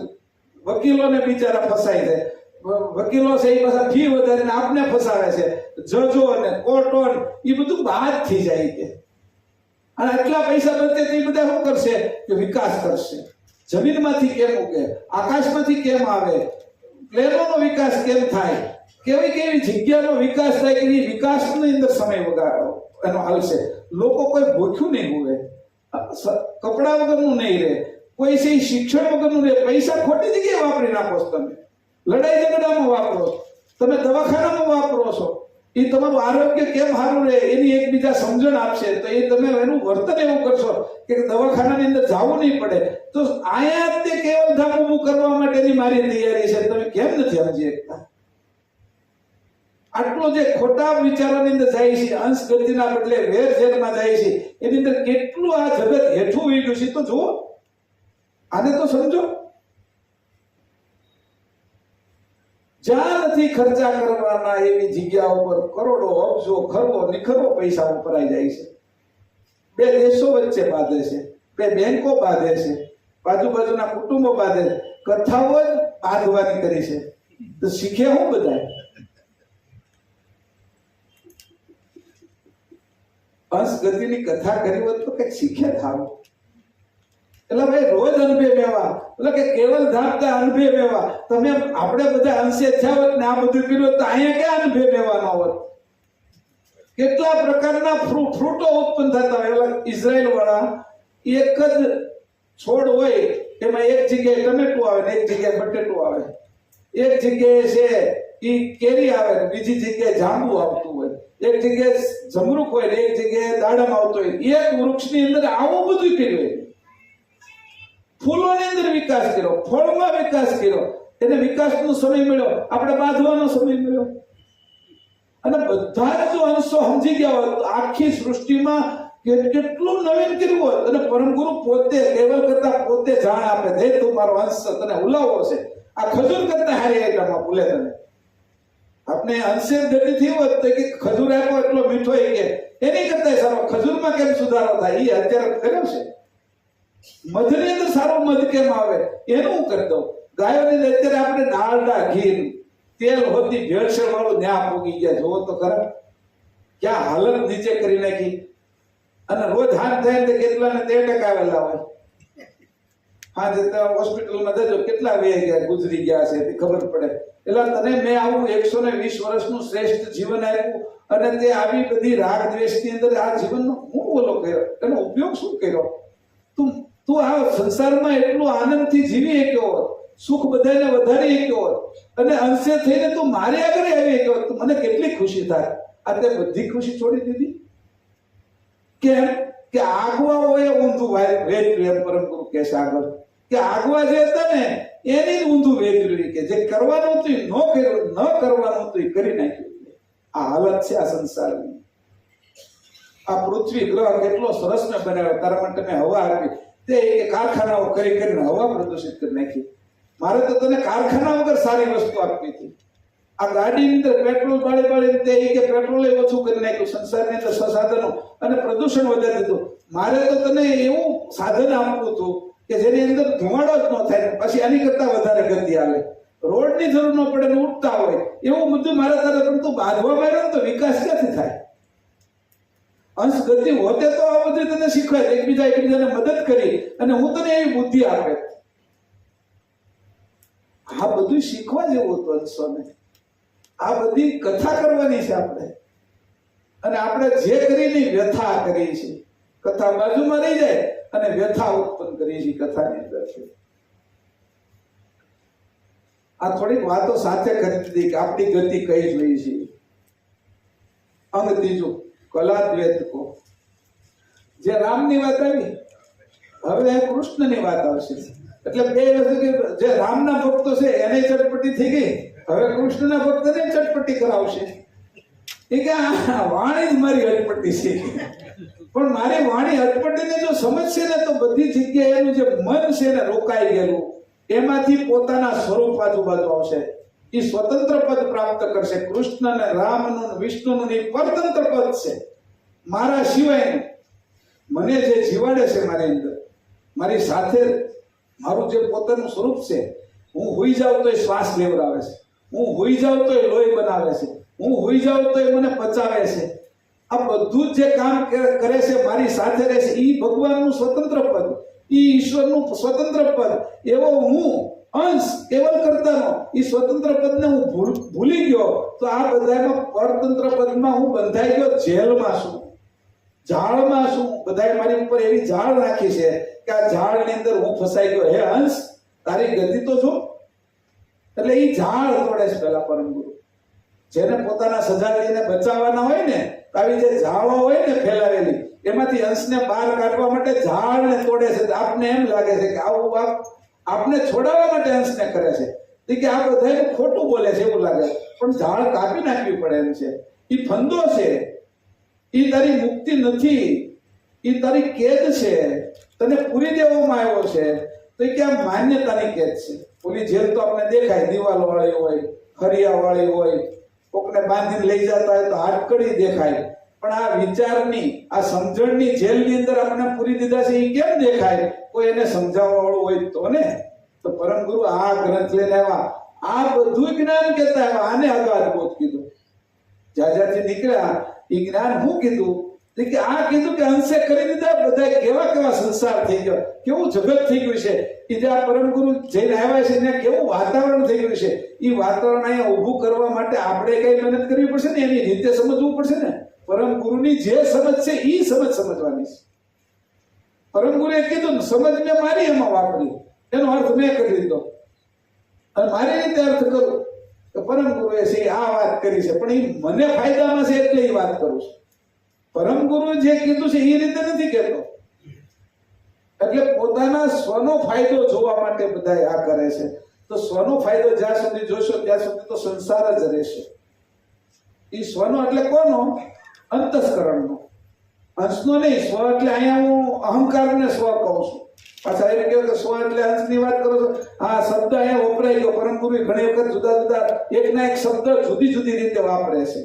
વકીલોને બિચારા ફસાય છે. વકીલો છે એ પાછા ફી વધારીને આપને ફસાવે છે, જજો અને કોર્ટો એ બધું બાદ થઈ જાય કે. અને આટલા પૈસા બચે તો એ બધા શું કરશે કે વિકાસ કરશે. જમીનમાંથી કેમ ઉગે, આકાશમાંથી કેમ આવે, પ્લેનોનો વિકાસ કેમ થાય, કેવી કેવી જગ્યાનો વિકાસ થાય કે એ વિકાસની અંદર સમય વગાડો એનો હાલશે. લોકો કોઈ ભૂખ્યું નહીં હોય, કપડા વગરનું નહીં રહે, કોઈ છે શિક્ષણ વગરનું રહે. પૈસા ખોટી જગ્યાએ વાપરી નાખો છો તમે, લડાઈ ઝઘડામાં વાપરો, તમે દવાખાનામાં વાપરો છો. એ તમારું આરોગ્ય કેમ સારું રહે એની એકબીજા સમજણ આપશે તો એ તમે એનું વર્તન એવું કરશો કે દવાખાનાની અંદર જવું નહીં પડે. તો આયા તે કેવલ ધામ ઊભું કરવા માટેની મારી તૈયારી છે, તમે કેમ નથી સમજી શકતા? આટલો જે ખોટા વિચારોની અંદર જાય છે, અંશ ગતિના બદલે વેર ઝેરમાં જાય છે, એની અંદર કેટલું આ જગત હેઠું ઉઈ ગયું છે તો જુઓ, આને તો સમજો. જ્યાં નથી ખર્ચા કરવાના એવી જગ્યા ઉપર કરોડો, અબજો, ખરબો નિખરબો પૈસા વપરાઈ જાય છે. બે દેશો વચ્ચે બાંધે છે, બે બેંકો બાંધે છે, બાજુબાજુના કુટુંબો બાંધે, કથાઓ જ બાંધવાની કરી છે. તો શીખે હું બધા? અંશ ગતિની કથા કરી હોત તો કઈક શીખે થાવ. એટલે ભાઈ રોજ અનભે મેવા, એટલે કે કેવલ ધામ કા અનભે મેવા. તમે આપણે બધા અંશે થયા હોત ને આ બધું કર્યું તો અહીંયા ક્યાં અનભે મેવાનો હોત? કેટલા પ્રકારના ફ્રૂટો ઉત્પન્ન થતા હોય. ઇઝરાયલ વાળા એક જ છોડ હોય એમાં એક જગ્યાએ ટમેટું આવે ને એક જગ્યાએ બટેટું આવે, એક જગ્યાએ છે એ કેરી આવે ને બીજી જગ્યાએ જાંબુ આવતું હોય, એક જગ્યાએ જમરૂક હોય ને એક જગ્યાએ દાડમ આવતો હોય. એક વૃક્ષની અંદર આવું બધું કર્યું. ફૂલોની અંદર વિકાસ કર્યો, ફળમાં વિકાસ કર્યો, એને વિકાસનો સમય મળ્યો, આપણે બાંધવાનો સમય મળ્યો. અને બધા જ જો અંશો સમજી ગયા હોત તો આખી સૃષ્ટિમાં કેટલું નવીન કર્યું હોત. અને પરમ ગુરુ પોતે કેવલ કરતા પોતે જાણ આપે છે, તું મારો અંશ તને ઉલાવો છે. આ ખજૂર કરતા હારી આઈટમમાં ભૂલે તને. આપણે અંશે ગતિથી હોત તો કે ખજૂર આપ્યો એટલો મીઠો કે એની કરતા સારો ખજૂરમાં કેમ સુધારો થાય એ અત્યારે કર્યો છે. મધની અંદર સારો મધ કેમ આવે એનું હું કરી દઉં. ગાયોની અંદર અત્યારે આપણે ડાળડા, ઘી, તેલ હોતી ભેળસેળ વાળું ન્યા પૂગી ગયા. જોવો તો ખરા ક્યાં હાલત નીચે કરી નાખી. અને રોજ હાથ થાય ને કેટલાને 13% આવેલા હોય. હા, હોસ્પિટલમાં જજો કેટલા વે ગયા, ગુજરી ગયા છે ખબર પડે. એટલે તને મેં આવું 120 વર્ષનું શ્રેષ્ઠ જીવન આપ્યું અને તે આવી બધી રાગ દ્વેષની અંદર આ જીવનનો હું બોલો કર્યો, એનો ઉપયોગ શું કર્યો? તું આ સંસારમાં એટલું આનંદથી જીવી શક્યો હોત, સુખ બધાને વધારી શક્યો હોત અને અંશે થઈને તું મારી આગળ આવી શક્યો હોત તો મને કેટલી ખુશી થાય. આ તે બધી ખુશી છોડી દીધી. કેમ કે આગવાઓએ ઊંધું વેચ્યું. એમ પરમ ગુરુ કહે છે આગળ કે આગવા જે હતા ને એની જ ઊંધું વેચ્યું કે જે કરવાનું હતું ન કર્યું, ન કરવાનું હતું એ કરી નાખ્યું. આ હાલત છે આ સંસારની. આ પૃથ્વી ગ્રહ કેટલો સરસ મેં બનાવ્યો, તારા માટે મેં હવા આપી, તે કારખાનાઓ કરીને હવા પ્રદૂષિત કરી નાખી. મારે તો તને કારખાના વગર સારી વસ્તુ આપવી હતી. આ ગાડીની અંદર પેટ્રોલ બાળી તે કે પેટ્રોલ ઓછું કરી નાખ્યું, સંસારની અંદર સાધનો અને પ્રદૂષણ વધારી દીધું. મારે તો તને એવું સાધન આપવું હતું કે જેની અંદર ધુમાડો જ ન થાય, પછી આની કરતા વધારે ગતિ આવે, રોડની જરૂર ન પડે ને ઉઠતા હોય એવું બધું મારે તારે, પણ તું બાંધવા માંડ્યો તો વિકાસ ક્યાંથી થાય? અંશ ગતિ હોતે તો આ બધું તને શીખવાય, એકબીજાને મદદ કરી અને હું તને એવી બુદ્ધિ આપે. આ બધું શીખવા જેવું હતું અંશોને. આ બધી કથા કરવાની છે આપણે, અને આપણે જે કરીને વ્યથા કરી છે, કથા બાજુમાં રહી જાય અને વ્યથા ઉત્પન્ન કરી છે કથાની અંદર છે. આ થોડીક વાતો સાથે કરી દીધી કે આપણી ગતિ કઈ જોઈ છે. અંગ ત્રીજું, કલાદ્વૈત કો. જે રામની વાત આવી, હવે કૃષ્ણની વાત આવશે. એટલે બે વસ્તુ કે જે રામના ભક્તો છે એને ચટપટી થઈ ગઈ, હવે કૃષ્ણના ભક્તને ચટપટી કરાવશે. એ કે વાણી જ મારી અટપટી છે, પણ મારી વાણી અટપટીને જો સમજશે ને તો બધી જગ્યાએ એનું જે મન છે ને રોકાઈ ગયેલું, એમાંથી પોતાના સ્વરૂપ આજુબાજુ આવશે. એ સ્વતંત્ર પદ પ્રાપ્ત કરશે. કૃષ્ણ ને રામનું વિષ્ણુનું એ પરતંત્ર પદ છે, મારા સિવાયનું. મને જે જીવાડે છે મારી અંદર, મારી સાથે મારું જે પોતાનું સ્વરૂપ છે. હું હોઈ જાઉં તો એ શ્વાસ લેવડાવે છે, હું હોઈ જાઉં તો એ લોહી બનાવે છે, હું હોઈ જાઉં તો એ મને પચાવે છે. આ બધું જે કામ કરે છે મારી સાથે રહે છે, એ ભગવાનનું સ્વતંત્ર પદ, એ ઈશ્વરનું સ્વતંત્ર પદ. એવો હું અંશ કેવલ કરતાનો એ સ્વતંત્ર પદને હું ભૂલી ગયો તો આ બધામાં પરતંત્ર પદમાં હું બંધાઈ ગયો, જેલમાં છું, જાળમાં છું. બધાએ મારી ઉપર એવી જાળ રાખી છે કે આ જાળની અંદર હું ફસાઈ ગયો. હે અંશ, તારી ગતિ તો જો. એટલે એ જાળ તોડે છે પેલા પરમ ગુરુ. જેને પોતાના સજાતીને બચાવવાના હોય ને, આવી જે જાળો હોય ને ફેલાવેલી, એમાંથી અંશને બહાર કાઢવા માટે ઝાડને તોડે છે. આપને એમ લાગે છે કે આવું આપને છોડાવવા માટે અંશને કરે છે, કે આ બધા ખોટું બોલે છે એવું લાગે, પણ ઝાડ કાપી નાખવી પડે એમ છે. એ ફંદો છે, એ તારી મુક્તિ નથી, એ તારી કેદ છે, તને પૂરી દેવામાં આવ્યો છે. તો કે આ માન્યતાની કેદ છે. ઓલી જેલ તો આપણે દેખાય, દિવાલો વાળી હોય, ખરિયા વાળી હોય, કોકને બાંધીને લઈ જતા હોય તો હાડકડી દેખાય, પણ આ વિચારની, આ સમજણની જેલની અંદર આપણે પૂરી દીધા છે. એ કેમ દેખાય? કોઈ એને સમજાવવા વાળું હોય તો ને. તો પરમ ગુરુ આ ગ્રંથ લઈને આવ્યા, આ બધું જ્ઞાન કહેતા આવ્યા. આને અગાધ બોધ કીધું. જ્યાંથી નીકળ્યા એ જ્ઞાન શું કીધું? કે આ કીધું કે અંશે કરી દીધા. બધા કેવા કેવા સંસાર થઈ ગયો, કેવું જગત થઈ ગયું છે. એ જે આ પરમ ગુરુ જઈને આવ્યા છે ત્યાં કેવું વાતાવરણ થઈ ગયું છે. એ વાતાવરણ અહીંયા ઊભું કરવા માટે આપણે કઈ મહેનત કરવી પડશે ને, એની રીતે સમજવું પડશે ને. પરમ ગુરુની જે સમજ છે એ સમજવાની છે. પરમ ગુરુએ કીધું સમજ મેં મારી એમાં વાપરી, એનો અર્થ મેં કરી દીધો અને મારી રીતે અર્થ કરું. તો પરમ ગુરુએ છે આ વાત કરી છે, પણ એ મને ફાયદામાં છે એટલે એ વાત કરું છું. પરમ ગુરુ જે કીધું છે એ રીતે નથી કહેતો. એટલે પોતાના સ્વનો ફાયદો જોવા માટે બધા આ કરે છે. તો સ્વનો ફાયદો જ્યાં સુધી જોશો ત્યાં સુધી તો સંસાર જ રહેશે. એ સ્વનો એટલે કોનો? અંતસ્કરણનો, અંશનો નહીં. સ્વ એટલે અહીંયા હું અહંકારને સ્વ કહું છું. પાછા એમ કહ્યું કે સ્વ એટલે અંશની વાત કરો છો. હા, શબ્દ અહીંયા વપરાઈ ગયો. પરમ ગુરુ ઘણી વખત જુદા જુદા એકના એક શબ્દ જુદી જુદી રીતે વાપરે છે.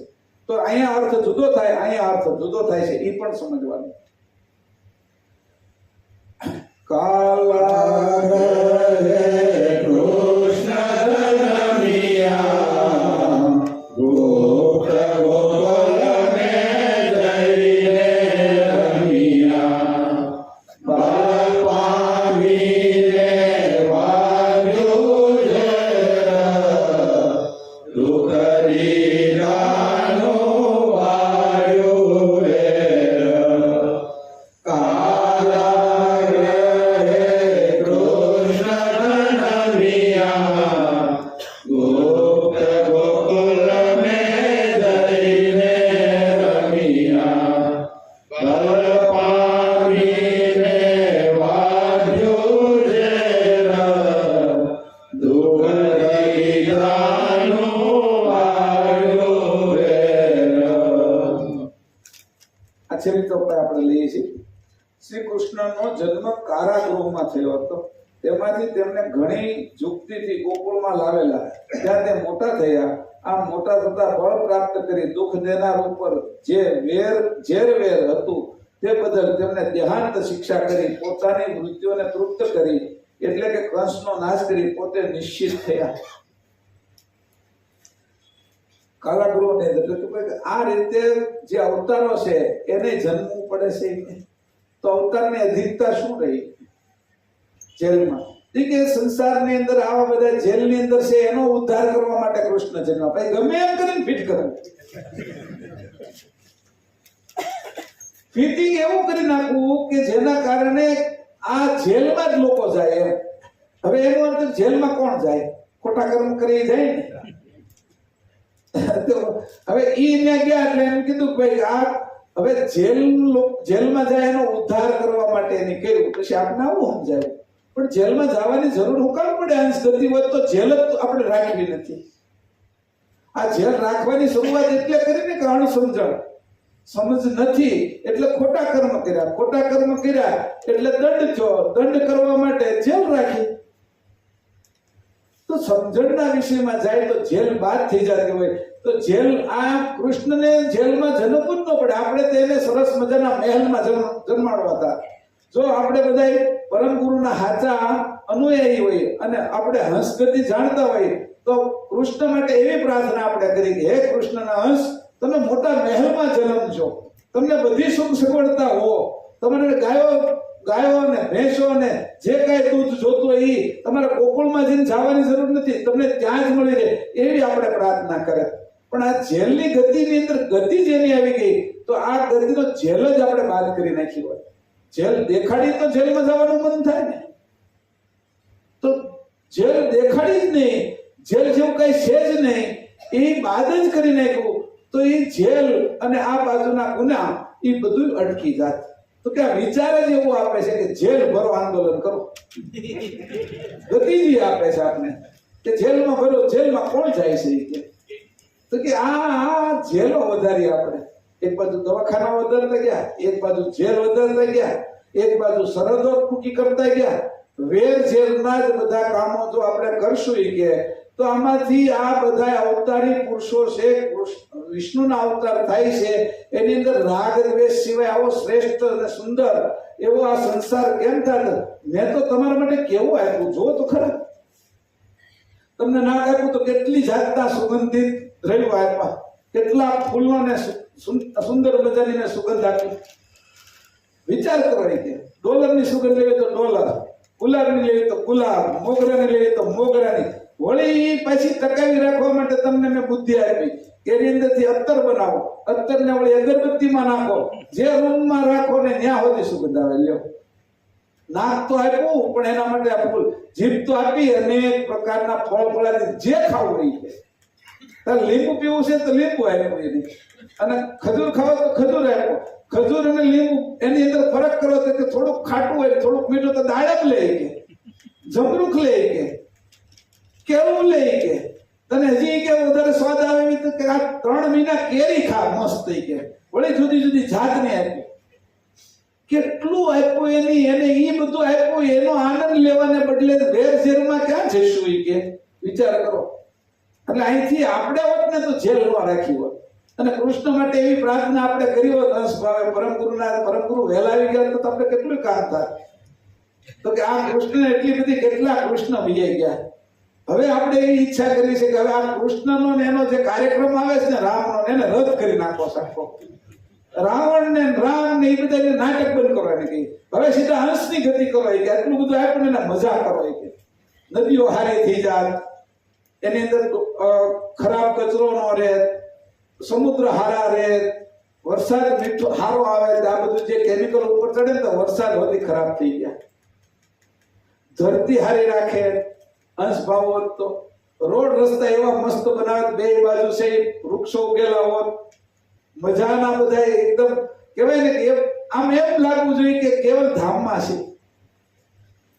તો અહીંયા અર્થ જુદો થાય, અહીંયા અર્થ જુદો થાય છે, એ પણ સમજવાનું. કાલા આપણે લઈએ છીએ. શ્રી કૃષ્ણનો જન્મ કારાગૃહમાં થયો હતો. તેમાંથી તેમને ઘણી યુક્તિથી ગોકુળમાં લાવેલા. ત્યાં તે મોટા થયા. આ મોટા થતા ફળ પ્રાપ્ત કરી દુઃખ દેનાર ઉપર જે ઝેર હતું તે બદલ તેમને દેહાંત શિક્ષા કરી પોતાની મૃત્યુને તૃપ્ત કરી, એટલે કે કંસનો નાશ કરી પોતે નિશ્ચિત થયા. કાલાગૃહને આ રીતે જે અવતારો છે એને જન્મવું પડે છે. તો અવતારની અધિકતા શું રહી? જેલમાં કે સંસારની અંદર આવા બધા જેલની અંદર છે એનો ઉદ્ધાર કરવા માટે કૃષ્ણ જન્મ. ભાઈ ગમે એમ કરીને ફિટ કરવું, ફિટિંગ એવું કરી નાખવું કે જેના કારણે આ જેલમાં જ લોકો જાય એમ. હવે એનો અર્થ જેલમાં કોણ જાય? ખોટા કર્મ કરી જાય ને. હવે ઈ ત્યાં ગયા એટલે એમ કીધું ભાઈ આ હવે જેલમાં જાય એનો ઉદ્ધાર કરવા માટે એને કર્યું. પછી આપણે આવું સમજાય પણ જેલમાં જવાની જરૂર હું કામ પડે? અંશ ગતિ હોય તો જેલ જ આપણે રાખવી નથી. આ જેલ રાખવાની શરૂઆત એટલે કરીને કે અણસમજણ, સમજ નથી એટલે ખોટા કર્મ કર્યા, ખોટા કર્મ કર્યા એટલે દંડ થયો, દંડ કરવા માટે જેલ રાખી. તો સમજણના વિષયમાં જાય તો જેલ બાદ થઈ જતી હોય તો જેલ આ કૃષ્ણને જેલમાં જન્મવું જ ન પડે. આપણે તેને સરસ મજાના મહેલમાં જન્માડવા હતા. જો આપણે બધા પરમ ગુરુના સાચા અનુયાયી હોય અને આપણે હંસગતિ જાણતા હોય તો કૃષ્ણ માટે એવી પ્રાર્થના આપણે કરી કે હે કૃષ્ણના હંસ, તમે મોટા મહેલમાં જન્મજો, તમને બધી સુખ સગવડતા હો, તમારે ગાયો ને ભેંસો ને જે કાંઈ દૂધ જોતું હોય એ તમારે ગોકુળમાં જઈને જવાની જરૂર નથી, તમને ત્યાં જ મળી રહે એવી આપણે પ્રાર્થના કરે. પણ આ જેલની ગતિની અંદર ગતિ જેની આવી ગઈ તો આ ગતિનો જેલ જ આપણે બાદ કરી નાખી હોય. જેલ દેખાડી તો જેલમાં જવાનું મન થાય ને. તો જેલ દેખાડી જ નહીં, જેલ જેવું કઈ છે જ નહીં, એ બાદ જ કરી નાખ્યું તો એ જેલ અને આ બાજુના ગુના એ બધું અટકી જાત. તો કે આ વિચાર જ એવું આપે છે કે જેલ ભરો, આંદોલન કરો. ગતિજી આપે છે આપને કે જેલમાં ભરો, જેલમાં કોણ જાય છે કે તો કે આ જેલો વધારી આપણે. એક બાજુ દવાખાના વધારતા ગયા, એક બાજુ જેલ વધારતા ગયા, એક બાજુ સરહદો ટૂંકી કરતા ગયા. વેર જેલના જ બધા કામો જો આપણે કરશું કે તો આમાંથી આ બધા અવતારી પુરુષો છે, વિષ્ણુના અવતાર થાય છે, એની અંદર રાગ દ્વેષ સિવાય આવો શ્રેષ્ઠ અને સુંદર એવો આ સંસાર કેમ થાય? મેં તો તમારા માટે કેવું આપ્યું જો તો ખરા. તમને નાક આપ્યું તો કેટલી જાતના સુગંધિત દ્રવ્યો આપ્યા, કેટલા ફૂલોને સુંદર મજાની સુગંધ આપી. વિચાર કરો કે ડોલરની સુગંધ લેવી તો ડોલર, ગુલાબની લેવી તો ગુલાબ, મોગરાની લેવી તો મોગરાની. વળી પાછી ટકાવી રાખવા માટે તમને મેં બુદ્ધિ આપી કે એની અંદરથી અત્તર બનાવો, અત્તરને વળી અગરબત્તીમાં નાખો, જે રૂમમાં રાખો ને ત્યાં સુધી સુગંધ આવે. લ્યો, નાક તો આપ્યું પણ એના માટે આ ફૂલ, જીભ તો આપી અનેક પ્રકારના ફળ ફળાની જે ખાવું રહી છે. લીંબુ પીવું છે તો લીંબુ આપ્યું એને, અને ખજૂર ખાવો તો ખજૂર આપ્યો. ખજૂર અને લીંબુ એની અંદર ફરક કરો તો કે થોડુંક ખાટું હોય, થોડુંક મીઠું તો દાડમ લે કે જમરૂખ લે કે કેવું લે કે તને હજી કે વધારે સ્વાદ આવે તો કે આ 3 મહિના કેરી ખા મસ્ત કે વળી જુદી જુદી જાતની આપી. કેટલું આપ્યું એની, એને એ બધું આપ્યું, એનો આનંદ લેવાને બદલે વેર ઝેરમાં ક્યાં જઈશું કે વિચાર કરો. એટલે અહીંથી આપણે હોત ને તો જેલમાં રાખી હોત. અને કૃષ્ણ માટે એવી પ્રાર્થના આપણે કરી હોત હંસ ભાવે, પરમ ગુરુ વહેલા આવી ગયા તો આપણે કેટલું કામ થાય. તો કે આ કૃષ્ણ એટલી બધી કેટલા કૃષ્ણ વિજય ગયા. હવે આપણે એવી ઈચ્છા કરી છે કે હવે આ કૃષ્ણનો ને એનો જે કાર્યક્રમ આવે છે ને રામનો, એને રદ કરી નાખો સાખો. રાવણ ને રામ ને એ બધા નાટક બંધ કરવાની કહી. હવે સીધા હંસની ગતિ કરો કે આટલું બધું આપણને એને મજા કરો કે નદીઓ હારી થઈ જાય, એની અંદર ખરાબ કચરો ન રહે, સમુદ્ર હારા રહે, વરસાદ મીઠો હારો આવે. આ બધું જે કેમિકલ ઉપર ચડે ને તો વરસાદ વધી ખરાબ થઈ ગયા. ધરતી હારી રાખે, અંશ ભાવ હોત તો રોડ રસ્તા એવા મસ્ત બનાવે, બે બાજુ છે વૃક્ષો ઉગેલા હોત, મજાના બધા એકદમ કહેવાય ને કે આમ એમ લાગવું જોઈએ કે કેવલ ધામમાં છે.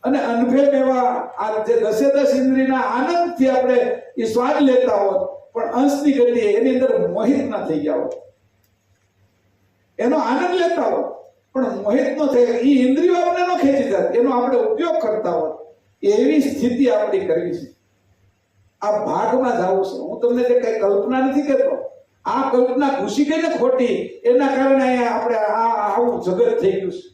અને અનભેદ એવા આ જે 10 ઇન્દ્રિયના આનંદથી આપણે એ સ્વાદ લેતા હોત પણ અંશની ગતિએ એની અંદર મોહિત ના થઈ ગયા હોત, એનો આનંદ લેતા હોત પણ મોહિત ન થઈ, એ ઇન્દ્રિયો આપણે ન ખેંચી જાત, એનો આપણે ઉપયોગ કરતા હોત. એવી સ્થિતિ આપણી કરવી છે. આ ભાગમાં જ આવું છે. હું તમને જે કઈ કલ્પના નથી કહેતો, આ કલ્પના ઘૂસી ગઈ ને ખોટી, એના કારણે અહીંયા આપણે આવું જગત થઈ ગયું છે.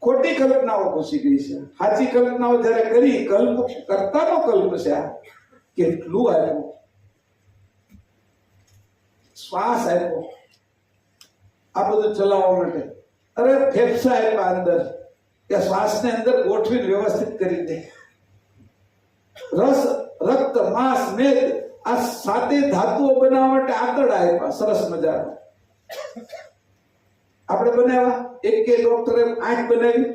ખોટી કલ્પનાઓ ઘૂસી ગઈ છે. સાચી કલ્પનાઓ જયારે કરી, કલ્પ કરતાનો કલ્પ છે. આ કેટલું આપ્યું, શ્વાસ આપ્યો આ બધું ચલાવવા માટે. અરે ફેફસા આપ્યા અંદર, કે શ્વાસને અંદર ગોઠવીને વ્યવસ્થિત કરી દે. રસ, રક્ત, માંસ, મેદ આ સાતે ધાતુઓ બનાવવા માટે આંતરડા આપ્યા સરસ મજાનો. આપણે બનાવ્યા? એક ડોક્ટરે આંખ બનાવી,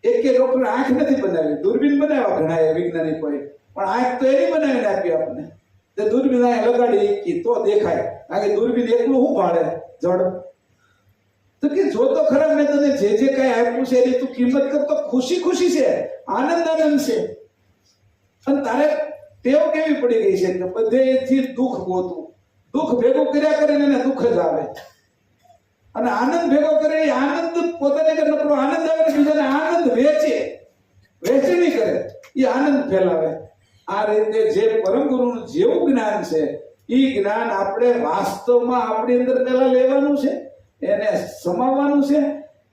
એક ડોક્ટરે આંખ નથી બનાવી, દૂરબીન બનાવ્યા ઘણા વૈજ્ઞાનિકોએ, પણ આંખ તો એની બનાવીને આપી આપણને. તે દૂરબીન અહીં લગાડી તો દેખાય, કારણ કે દૂરબીન એકલું શું ભાડે જડ. તો કે જો તો ખરા મેં તને જે જે કઈ આપ્યું છે એની તું કિંમત કરતો ખુશી ખુશી છે, આનંદ આનંદ છે. અને તારે ટેવ કેવી પડી ગઈ છે કે બધેથી દુઃખ ગોતું, દુઃખ ભેગું કર્યા કરીને એને દુઃખ જ આવે, અને આનંદ ભેગો કરે એ આનંદ પોતાને કે નકરો આનંદ આવે ને બીજાને આનંદ વેચે, વેચણી કરે, એ આનંદ ફેલાવે. આ રીતે જે પરમ ગુરુનું જેવું જ્ઞાન છે એ જ્ઞાન આપણે વાસ્તવમાં આપણી અંદર પેલા લેવાનું છે, એને સમાવવાનું છે,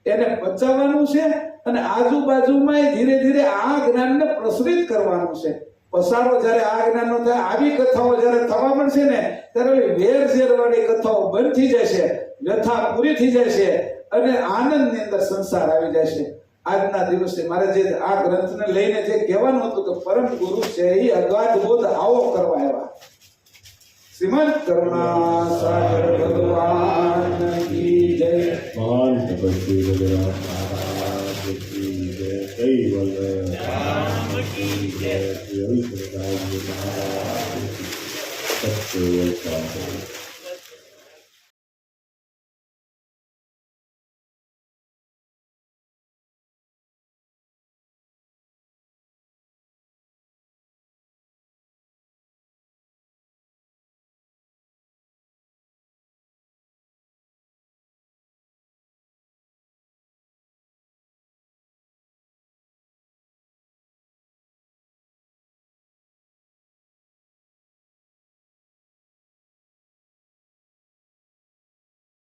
એને પચાવવાનું છે, અને આજુબાજુમાં ધીરે ધીરે આ જ્ઞાનને પ્રસરિત કરવાનું છે. પસારો જયારે આ જ્ઞાનનો થાય, આવી કથાઓ જયારે થવા મળશે ને ત્યારે વેર ઝેર વાળી કથાઓ બંધ થઈ જશે, વ્યથા પૂરી થઈ જશે, અને આનંદની અંદર સંસાર આવી જશે. આજના દિવસે મારે જે આ ગ્રંથને લઈને જે કહેવાનું હતું કે પરમ ગુરુ છે એ અગાધ બોધ આવો કરવા આવ્યા. શ્રીમદ કરુણા સાગર ભગવાન કી જય. મહાન તપસ્વી ભગવાન મહારાજ કી જય. કૈવલ્ય ધામ કી જય. શ્રી હરિપ્રસાદજી મહારાજ કી સત્ય.